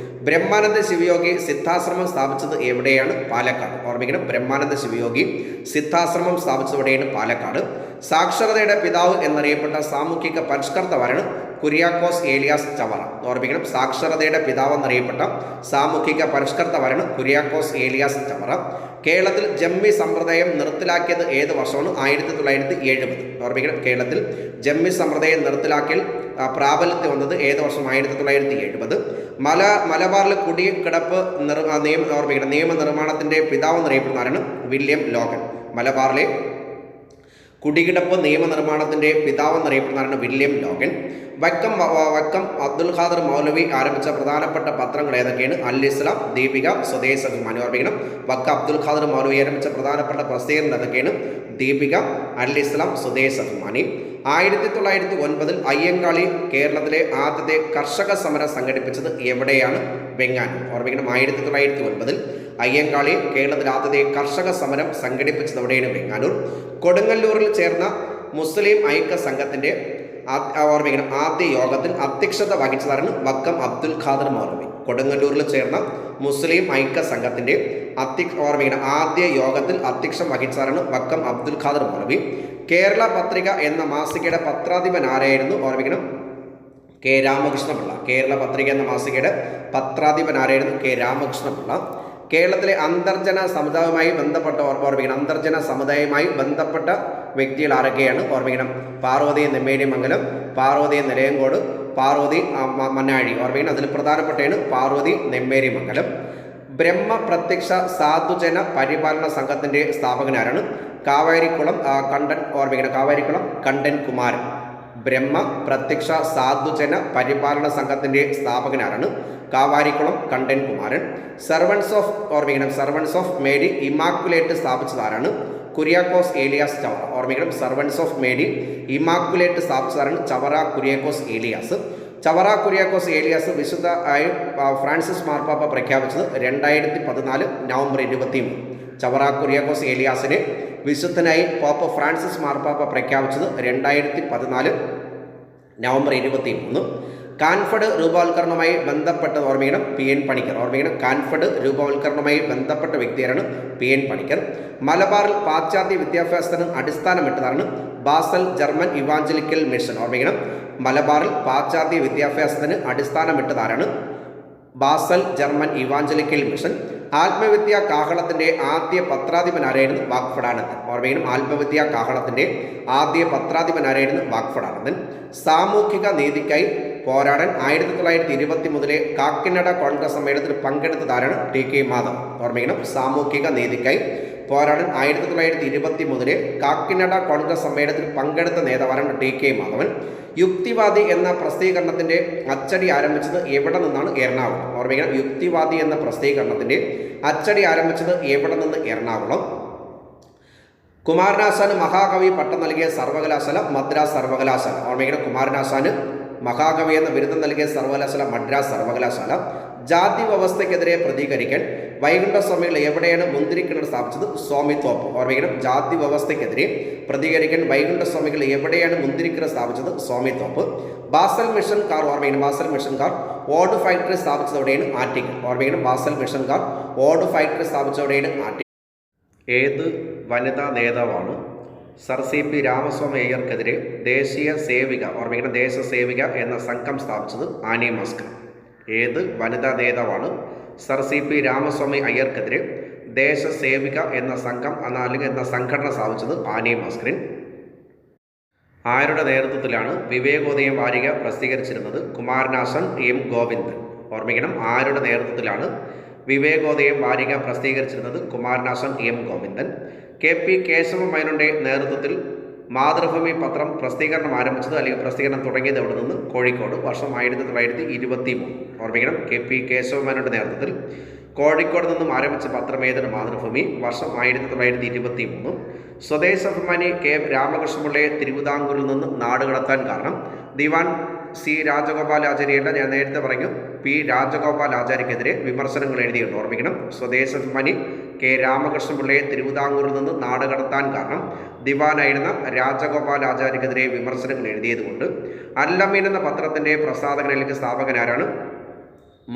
ബ്രഹ്മാനന്ദ ശിവയോഗി സിദ്ധാശ്രമം സ്ഥാപിച്ചത് എവിടെയാണ്? പാലക്കാട്. ഓർമ്മിക്കണം, ബ്രഹ്മാനന്ദ ശിവയോഗി സിദ്ധാശ്രമം സ്ഥാപിച്ചത് എവിടെയാണ്? പാലക്കാട്. സാക്ഷരതയുടെ പിതാവ് എന്നറിയപ്പെട്ട സാമൂഹിക പരിഷ്കർത്താവാണ് കുര്യാക്കോസ് ഏലിയാസ് ചവറ. ഓർമ്മിക്കണം, സാക്ഷരതയുടെ പിതാവ് എന്നറിയപ്പെട്ട സാമൂഹിക പരിഷ്കർത്താവാണ് കുര്യാക്കോസ് ഏലിയാസ് ചവറ. കേരളത്തിൽ ജമ്മി സമ്പ്രദായം നിർത്തലാക്കിയത് ഏത് വർഷമാണ്? 1970. ഓർമ്മിക്കണം, കേരളത്തിൽ ജമ്മി സമ്പ്രദായം നിർത്തലാക്കൽ പ്രാബല്യത്തിൽ വന്നത് ഏത് വർഷം? 1970. മലബാറിൽ കുടികിടപ്പ് നിയമനിർമ്മാണത്തിൻ്റെ പിതാവ് എന്നറിയപ്പെടുന്നവരാണ് വില്യം ലോഗൻ. മലബാറിലെ കുടികിടപ്പ് നിയമനിർമ്മാണത്തിൻ്റെ പിതാവ് എന്നറിയപ്പെടുന്നവരാണ് വില്യം ലോഗൻ. വക്കം അബ്ദുൽ ഖാദർ മൗലവി ആരംഭിച്ച പ്രധാനപ്പെട്ട പത്രങ്ങൾ ഏതൊക്കെയാണ്? അൽ ഇസ്ലാം, ദീപിക, സ്വദേശാഭിമാനി. ഓർമ്മിക്കണം, വക്കം അബ്ദുൽ ഖാദർ മൗലവി ആരംഭിച്ച പ്രധാനപ്പെട്ട പ്രസിദ്ധീകരണം ഏതൊക്കെയാണ്? ദീപിക, അൽ ഇസ്ലാം, സ്വദേശാഭിമാനി. 1909 അയ്യങ്കാളി കേരളത്തിലെ ആദ്യത്തെ കർഷക സമരം സംഘടിപ്പിച്ചത് എവിടെയാണ്? വെങ്ങാനൂർ. ഓർമ്മിക്കണം, 1909 അയ്യങ്കാളി കേരളത്തിലെ ആദ്യത്തെ കർഷക സമരം സംഘടിപ്പിച്ചത് എവിടെയാണ്? വെങ്ങാനൂർ. കൊടുങ്ങല്ലൂരിൽ ചേർന്ന മുസ്ലിം ഐക്യ സംഘത്തിൻ്റെ ഓർമ്മിക്കണം ആദ്യ യോഗത്തിൽ അധ്യക്ഷത വഹിച്ചതാണ് വക്കം അബ്ദുൽ ഖാദർ മൗലവി. കൊടുങ്ങല്ലൂരിൽ ചേർന്ന മുസ്ലിം ഐക്യ സംഘത്തിൻ്റെ ഓർമ്മിക്കണം ആദ്യ യോഗത്തിൽ അധ്യക്ഷം വഹിച്ചതാണ് വക്കം അബ്ദുൽ ഖാദർ മൗലവി. കേരള പത്രിക എന്ന മാസികയുടെ പത്രാധിപൻ ആരായിരുന്നു? ഓർമ്മിക്കണം, കെ രാമകൃഷ്ണപിള്ള. കേരള പത്രിക എന്ന മാസികയുടെ പത്രാധിപൻ ആരായിരുന്നു? കെ രാമകൃഷ്ണപിള്ള. കേരളത്തിലെ അന്തർജന സമുദായവുമായി ബന്ധപ്പെട്ട ഓർമ്മിക്കണം അന്തർജന സമുദായവുമായി ബന്ധപ്പെട്ട വ്യക്തികൾ ആരൊക്കെയാണ്? ഓർമ്മിക്കണം, പാർവതി നെമ്മേരിമംഗലം, പാർവതി നിലയങ്കോട്, പാർവതി മന്നാഴി. ഓർമ്മിക്കണം, അതിൽ പ്രധാനപ്പെട്ടാണ് പാർവതി നെമ്മേരിമംഗലം. ബ്രഹ്മപ്രത്യക്ഷ സാധുജന പരിപാലന സംഘത്തിൻ്റെ സ്ഥാപകനാരാണ്? കാവേരിക്കുളം കണ്ടൻ. ഓർമ്മിക്കണം, കാവേരിക്കുളം കണ്ടൻ കുമാരൻ. ബ്രഹ്മ പ്രത്യക്ഷ സാധുജന പരിപാലന സംഘത്തിൻ്റെ സ്ഥാപകനാരാണ്? കാവാരിക്കുളം കണ്ടൻ കുമാരൻ. സർവൻസ് ഓഫ് ഓർമ്മിക്കണം സർവൻസ് ഓഫ് മേരി ഇമാക്കുലേറ്റ് സ്ഥാപിച്ചതാരാണ്? കുര്യാക്കോസ് ഏലിയാസ് ചവറ. ഓർമ്മിക്കണം, സർവൻസ് ഓഫ് മേരി ഇമാക്കുലേറ്റ് സ്ഥാപിച്ചതാരാണ്? ചവറ കുര്യാക്കോസ് ഏലിയാസ്. ചവറ കുര്യാക്കോസ് ഏലിയാസ് വിശുദ്ധ ആയി ഫ്രാൻസിസ് മാർപ്പാപ്പ പ്രഖ്യാപിച്ചത് 2014 നവംബർ 23. ചവറ കുര്യാക്കോസ് ഏലിയാസിനെ വിശുദ്ധനായി പോപ്പ് ഫ്രാൻസിസ് മാർപ്പാപ്പ പ്രഖ്യാപിച്ചത് 2014 നവംബർ 23. കാൻഫഡ് രൂപവൽക്കരണവുമായി ബന്ധപ്പെട്ടത് ഓർമ്മിക്കണം പി എൻ പണിക്കർ. ഓർമ്മിക്കണം, കാൻഫഡ് രൂപവൽക്കരണവുമായി ബന്ധപ്പെട്ട വ്യക്തിയാണ് പി എൻ പണിക്കർ. മലബാറിൽ പാശ്ചാത്യ വിദ്യാഭ്യാസത്തിന് അടിസ്ഥാനമിട്ടതാണ് ബാസൽ ജർമ്മൻ ഇവാഞ്ചലിക്കൽ മിഷൻ. ഓർമ്മിക്കണം, മലബാറിൽ പാശ്ചാത്യ വിദ്യാഭ്യാസത്തിന് അടിസ്ഥാനമിട്ടതാരാണ്? Basel German evangelical mission. ആത്മവിദ്യാ കാഹളത്തിൻ്റെ ആദ്യ പത്രാധിപനാരായിരുന്നു വാഗ്ഫടാനന്ദൻ. ഓർമ്മിക്കണം, ആത്മവിദ്യാ കാഹളത്തിൻ്റെ ആദ്യ പത്രാധിപനാരായിരുന്നു വാഗ്ഫടാനന്ദൻ. സാമൂഹിക നീതിക്കായി പോരാടാൻ 1920 കാക്കിനഡ കോൺഗ്രസ് സമ്മേളനത്തിൽ പങ്കെടുത്തതാരാണ്? T K Madhavan. ഓർമ്മിക്കണം, സാമൂഹിക നീതിക്കായി പോരാടാൻ 1920 കാക്കിനഡ കോൺഗ്രസ് സമ്മേളനത്തിൽ പങ്കെടുത്ത നേതാവാണ് ടി കെ മാധവൻ. യുക്തിവാദി എന്ന പ്രസിദ്ധീകരണത്തിൻ്റെ അച്ചടി ആരംഭിച്ചത് എവിടെ നിന്നാണ്? എറണാകുളം. ഓർമ്മിക്കണം, യുക്തിവാദി എന്ന പ്രസിദ്ധീകരണത്തിൻ്റെ അച്ചടി ആരംഭിച്ചത് എവിടെ നിന്ന്? എറണാകുളം. കുമാരനാശാന് മഹാകവി പട്ടം നൽകിയ സർവകലാശാല മദ്രാസ് സർവകലാശാല. ഓർമ്മിക്കണം, കുമാരനാശാന് മഹാകവി എന്ന ബിരുദം നൽകിയ സർവകലാശാല മദ്രാസ് സർവകലാശാല. ജാതി വ്യവസ്ഥയ്ക്കെതിരെ പ്രതികരിക്കാൻ വൈകുണ്ഠസ്വാമികൾ എവിടെയാണ് മുന്തിരിക്കിണർ സ്ഥാപിച്ചത്? സ്വാമിത്തോപ്പ്. ഓർമ്മിക്കണം, ജാതി വ്യവസ്ഥയ്ക്കെതിരെ പ്രതികരിക്കാൻ വൈകുണ്ഠസ്വാമികൾ എവിടെയാണ് മുന്തിരിക്കിണർ സ്ഥാപിച്ചത്? സ്വാമിത്തോപ്പ്. ബാസൽ മിഷൻ കാർ. ഓർമ്മിക്കണം, ബാസൽ മിഷൻ കാർ ഓട് ഫാക്ടറി സ്ഥാപിച്ചതോടെയാണ് ആറ്റിങ്ങൽ. ഓർമ്മിക്കണം, ബാസൽ മിഷൻ കാർ ഓട് ഫാക്ടറി സ്ഥാപിച്ചതോടെയാണ് ആറ്റിങ്ങൽ. ഏത് വനിതാ നേതാവാണ് സർ CP രാമസ്വാമി അയ്യർക്കെതിരെ ദേശീയ സേവിക, ഓർമ്മിക്കണം, ദേശസേവിക എന്ന സംഘം സ്ഥാപിച്ചത്? ആനി മസ്കർ. ഏത് വനിതാ നേതാവാണ് സർ CP രാമസ്വാമി അയ്യർക്കെതിരെ ദേശസേവിക എന്ന സംഘം അല്ലെങ്കിൽ എന്ന സംഘടന സ്ഥാപിച്ചത്? ആനി മസ്കറിൻ. ആരുടെ നേതൃത്വത്തിലാണ് വിവേകോദയം വാരിക പ്രസിദ്ധീകരിച്ചിരുന്നത്? കുമാരനാശൻ M. ഗോവിന്ദൻ. ഓർമ്മിക്കണം, ആരുടെ നേതൃത്വത്തിലാണ് വിവേകോദയം വാരിക പ്രസിദ്ധീകരിച്ചിരുന്നത്? കുമാരനാശൻ M. ഗോവിന്ദൻ. KP കേശവ മേനോന്റെ നേതൃത്വത്തിൽ മാതൃഭൂമി പത്രം പ്രസിദ്ധീകരണം ആരംഭിച്ചത് അല്ലെങ്കിൽ പ്രസിദ്ധീകരണം തുടങ്ങിയത് എവിടെ നിന്ന്? കോഴിക്കോട്. വർഷം 1923. ഓർമ്മിക്കണം, KP കേശവ മേനോന്റെ നേതൃത്വത്തിൽ കോഴിക്കോട് നിന്നും ആരംഭിച്ച പത്രം ഏതാണ്? മാതൃഭൂമി. വർഷം 1923. സ്വദേശാഭിമാനി K. രാമകൃഷ്ണപിള്ളയെ തിരുവിതാംകൂറിൽ നിന്ന് നാടുകടത്താൻ കാരണം? ദിവാൻ C. രാജഗോപാലാചാര്യല്ല, ഞാൻ നേരത്തെ പറഞ്ഞു. P. രാജഗോപാലാചാര്യക്കെതിരെ വിമർശനങ്ങൾ എഴുതിയുണ്ട്. ഓർമ്മിക്കണം, സ്വദേശാഭിമാനി K. രാമകൃഷ്ണപിള്ളയെ തിരുവിതാംകൂറിൽ നിന്ന് നാടുകടത്താൻ കാരണം ദിവാനായിരുന്ന രാജഗോപാലാചാര്യക്കെതിരെ വിമർശനങ്ങൾ എഴുതിയതുകൊണ്ട്. അല്ലമീൻ എന്ന പത്രത്തിൻ്റെ പ്രസാധകനിലേക്ക് സ്ഥാപകനാരാണ്?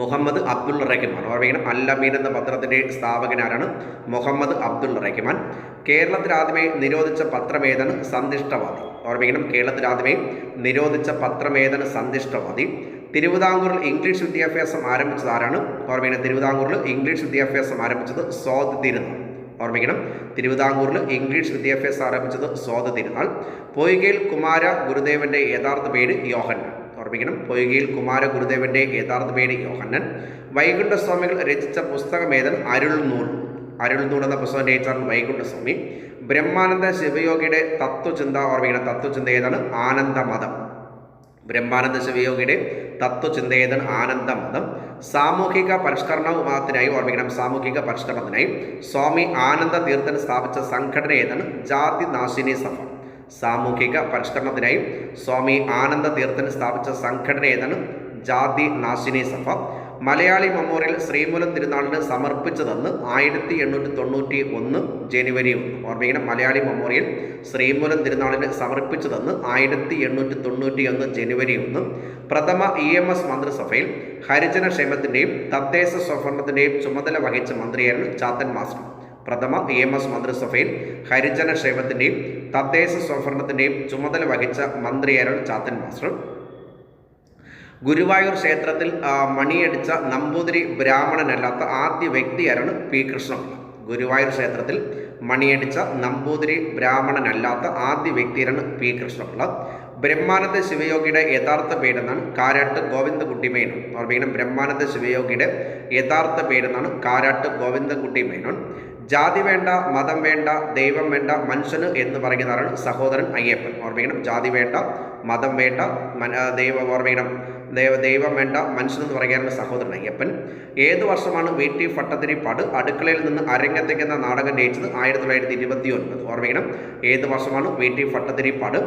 മുഹമ്മദ് അബ്ദുൾ റഹ്മാൻ. ഓർമ്മിക്കണം, അല്ലമീൻ എന്ന പത്രത്തിൻ്റെ സ്ഥാപകനാരാണ്? മുഹമ്മദ് അബ്ദുൾ റഹ്മാൻ. കേരളത്തിൽ ആദ്യമേ നിരോധിച്ച പത്രമേതാണ്? സന്ദിഷ്ടവാദി. ഓർമ്മിക്കണം, കേരളത്തിൽ ആദ്യമേ നിരോധിച്ച പത്രമേതാണ്? സന്ദിഷ്ടവാദി. തിരുവിതാംകൂറിൽ ഇംഗ്ലീഷ് വിദ്യാഭ്യാസം ആരംഭിച്ചത് ആരാണ്? ഓർമ്മിക്കണം, തിരുവിതാംകൂറിൽ ഇംഗ്ലീഷ് വിദ്യാഭ്യാസം ആരംഭിച്ചത് സ്വാതി തിരുനാൾ. ഓർമ്മിക്കണം, തിരുവിതാംകൂറിൽ ഇംഗ്ലീഷ് വിദ്യാഭ്യാസം ആരംഭിച്ചത് സ്വാതി തിരുനാൾ. പൊയ്കയിൽ കുമാര ഗുരുദേവന്റെ യഥാർത്ഥ പേര് യോഹന്നാൻ. ഓർമ്മിക്കണം, പൊയ്കയിൽ കുമാര ഗുരുദേവന്റെ യഥാർത്ഥ പേര് യോഹന്നാൻ. വൈകുണ്ഠസ്വാമികൾ രചിച്ച പുസ്തകം ഏതാണ്? അരുൾനൂൽ. അരുൾനൂൽ എന്ന പുസ്തകം രചിച്ചാണ് വൈകുണ്ഠസ്വാമി. ബ്രഹ്മാനന്ദ ശിവയോഗിയുടെ തത്വചിന്ത. ഓർമ്മിക്കണം, തത്വചിന്ത ഏതാണ്? ആനന്ദമതം. ബ്രഹ്മാനന്ദ ശിവയോഗിയുടെ തത്വചിന്ത ഏതാണ്? ആനന്ദമതം. സാമൂഹിക പരിഷ്കരണത്തിനായി, ഓർമ്മിക്കണം, സാമൂഹിക പരിഷ്കരണത്തിനായി സ്വാമി ആനന്ദ തീർത്ഥൻ സ്ഥാപിച്ച സംഘടന ഏതാണ്? ജാതി നാശിനി സഭ. സാമൂഹിക പരിഷ്കരണത്തിനായി സ്വാമി ആനന്ദ തീർത്ഥൻ സ്ഥാപിച്ച സംഘടന ഏതാണ്? ജാതി നാശിനി സഭ. മലയാളി മെമ്മോറിയൽ ശ്രീമൂലം തിരുനാളിന് സമർപ്പിച്ചതെന്ന് 1891 ജനുവരി 1. ഓർമ്മിക്കണം, മലയാളി മെമ്മോറിയൽ ശ്രീമൂലം തിരുനാളിന് സമർപ്പിച്ചതെന്ന് 1891 ജനുവരി 1. പ്രഥമ EMS മന്ത്രിസഭയിൽ ഹരിജന ക്ഷേമത്തിൻ്റെയും തദ്ദേശ സ്വയംഭരണത്തിൻ്റെയും ചുമതല വഹിച്ച മന്ത്രിയായിരുന്നു ചാത്തൻ മാസ്റ്റർ. പ്രഥമ EMS മന്ത്രിസഭയിൽ ഹരിജന ക്ഷേമത്തിൻ്റെയും തദ്ദേശ സ്വയംഭരണത്തിൻ്റെയും ചുമതല വഹിച്ച മന്ത്രിയായിരുന്നു ചാത്തൻ മാസ്റ്റർ. ഗുരുവായൂർ ക്ഷേത്രത്തിൽ മണിയടിച്ച നമ്പൂതിരി ബ്രാഹ്മണനല്ലാത്ത ആദ്യ വ്യക്തിയാരാണ്? P. കൃഷ്ണപിള്ള. ഗുരുവായൂർ ക്ഷേത്രത്തിൽ മണിയടിച്ച നമ്പൂതിരി ബ്രാഹ്മണനല്ലാത്ത ആദ്യ വ്യക്തിയാരാണ്? P. കൃഷ്ണപിള്ള. ബ്രഹ്മാനന്ദ ശിവയോഗിയുടെ യഥാർത്ഥ പേരെന്നാണ്? കാരാട്ട് ഗോവിന്ദകുട്ടി മേനോൻ. ഓർമ്മിക്കണം, ബ്രഹ്മാനന്ദ ശിവയോഗിയുടെ യഥാർത്ഥ പേരെന്നാണ്? കാരാട്ട് ഗോവിന്ദകുട്ടി മേനോൻ. ജാതി വേണ്ട, മതം വേണ്ട, ദൈവം വേണ്ട, മനുഷ്യന് എന്ന് പറയുന്നതാണ് സഹോദരൻ അയ്യപ്പൻ. ഓർമ്മിക്കണം, ജാതി വേണ്ട, മതം വേണ്ട, ദൈവം വേണ്ട, മനുഷ്യനെന്ന് പറയുകയാണ് സഹോദരൻ അയ്യപ്പൻ. ഏത് വർഷമാണ് VT ഭട്ടതിരിപ്പാട് അടുക്കളയിൽ നിന്ന് അരങ്ങത്തേക്കെന്ന നാടകം രചിച്ചത്? 1929. ഓർമ്മിക്കണം, ഏത് വർഷമാണ് VT ഭട്ടതിരിപ്പാട്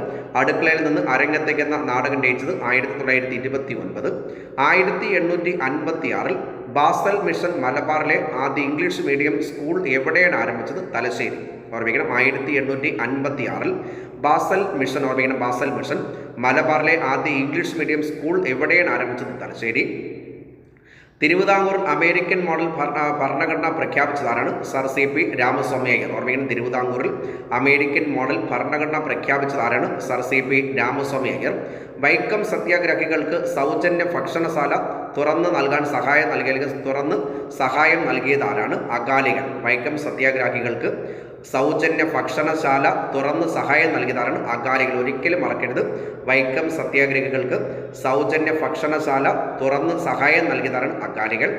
അടുക്കളയിൽ നിന്ന് അരങ്ങത്തേക്കെന്ന നാടകം രചിച്ചത്? 1929. 1856 ബാസൽ മിഷൻ മലബാറിലെ ആദ്യ ഇംഗ്ലീഷ് മീഡിയം സ്കൂൾ എവിടെയാണ് ആരംഭിച്ചത്? തലശ്ശേരി. ഓർമ്മിക്കണം, 1856 ബാസൽ മിഷൻ. ഓർമ്മിക്കണം, ബാസൽ മിഷൻ മലബാറിലെ ആദ്യ ഇംഗ്ലീഷ് മീഡിയം സ്കൂൾ എവിടെയാണ് ആരംഭിച്ചത്? തലശ്ശേരി. തിരുവിതാംകൂറിൽ അമേരിക്കൻ മോഡൽ ഭരണഘടന പ്രഖ്യാപിച്ചതാരാണ്? Sir CP Ramaswamy Iyer. ഓർമ്മിക്കണം, തിരുവിതാംകൂറിൽ അമേരിക്കൻ മോഡൽ ഭരണഘടന പ്രഖ്യാപിച്ചതാരാണ്? Sir CP Ramaswamy Iyer. വൈക്കം സത്യാഗ്രഹികൾക്ക് സൗജന്യ ഭക്ഷണശാല തുറന്ന് നൽകാൻ സഹായം നൽകിയതാരാണ്? അകാലികൾ. വൈക്കം സത്യാഗ്രഹികൾക്ക് സൗജന്യ ഭക്ഷണശാല തുറന്ന് സഹായം നൽകിയതാരാണ്? അകാലികൾ. ഒരിക്കലും മറക്കരുത്, വൈക്കം സത്യാഗ്രഹികൾക്ക് സൗജന്യ ഭക്ഷണശാല തുറന്ന് സഹായം നൽകിയതാരാണ്? അകാലികൾ.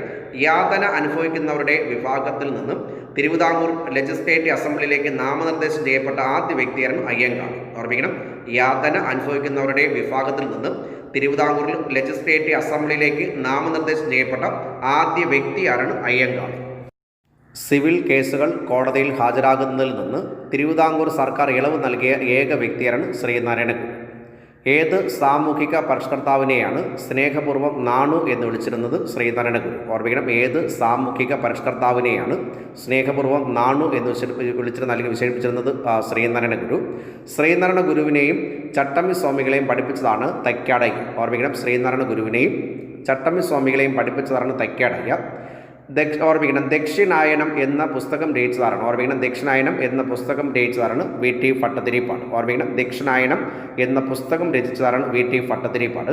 യാതന അനുഭവിക്കുന്നവരുടെ വിഭാഗത്തിൽ നിന്നും തിരുവിതാംകൂർ ലെജിസ്ലേറ്റീവ് അസംബ്ലിയിലേക്ക് നാമനിർദ്ദേശം ചെയ്യപ്പെട്ട ആദ്യ വ്യക്തിയായിരുന്നു അയ്യങ്കാളി. ഓർമ്മിക്കണം, യാതന അനുഭവിക്കുന്നവരുടെ വിഭാഗത്തിൽ നിന്നും തിരുവിതാംകൂറിൽ ലെജിസ്ലേറ്റീവ് അസംബ്ലിയിലേക്ക് നാമനിർദ്ദേശം ചെയ്യപ്പെട്ട ആദ്യ വ്യക്തിയാരാണ്? അയ്യങ്കാളി. സിവിൽ കേസുകൾ കോടതിയിൽ ഹാജരാകുന്നതിൽ നിന്ന് തിരുവിതാംകൂർ സർക്കാർ ഇളവ് നൽകിയ ഏക വ്യക്തിയാണ് ശ്രീനാരായണ ഗുരു. ഏത് സാമൂഹിക പരിഷ്കർത്താവിനെയാണ് സ്നേഹപൂർവ്വം നാണു എന്ന് വിളിച്ചിരുന്നത്? ശ്രീനാരായണ ഗുരു. ഓർമ്മിക്കണം, ഏത് സാമൂഹിക പരിഷ്കർത്താവിനെയാണ് സ്നേഹപൂർവ്വം നാണു എന്ന് വിളിച്ചിരുന്ന അല്ലെങ്കിൽ വിശേഷിപ്പിച്ചിരുന്നത്? ശ്രീനാരായണ ഗുരു. ശ്രീനാരായണ ഗുരുവിനെയും ചട്ടമ്പി സ്വാമികളെയും പഠിപ്പിച്ചതാണ് തൈക്കാടയ്യ. ഓർമ്മിക്കണം, ശ്രീനാരായണ ഗുരുവിനെയും ചട്ടമ്പി സ്വാമികളെയും പഠിപ്പിച്ചതാണ് തൈക്കാടയ്യ. ഓർമ്മിക്കണം, ദക്ഷിണായനം എന്ന പുസ്തകം രചിച്ചതാണ്. ഓർമ്മിക്കണം, ദക്ഷിണായനം എന്ന പുസ്തകം രചിച്ചതാണ് VT ഭട്ടതിരിപ്പാട്. ഓർമ്മിക്കണം, ദക്ഷിണായനം എന്ന പുസ്തകം രചിച്ചതാണ് VT ഭട്ടതിരിപ്പാട്.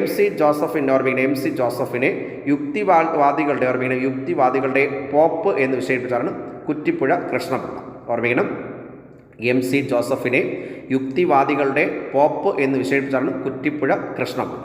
MC ജോസഫിൻ്റെ ഓർമ്മിക്കണം, MC ജോസഫിനെ യുക്തിവാദികളുടെ ഓർമ്മിക്കണം, യുക്തിവാദികളുടെ പോപ്പ് എന്ന് വിശേഷിപ്പിച്ചാണ് കുറ്റിപ്പുഴ കൃഷ്ണപിള്ള. ഓർമ്മിക്കണം, MC ജോസഫിനെ യുക്തിവാദികളുടെ പോപ്പ് എന്ന് വിശേഷിപ്പിച്ചാണ് കുറ്റിപ്പുഴ കൃഷ്ണപിള്ള.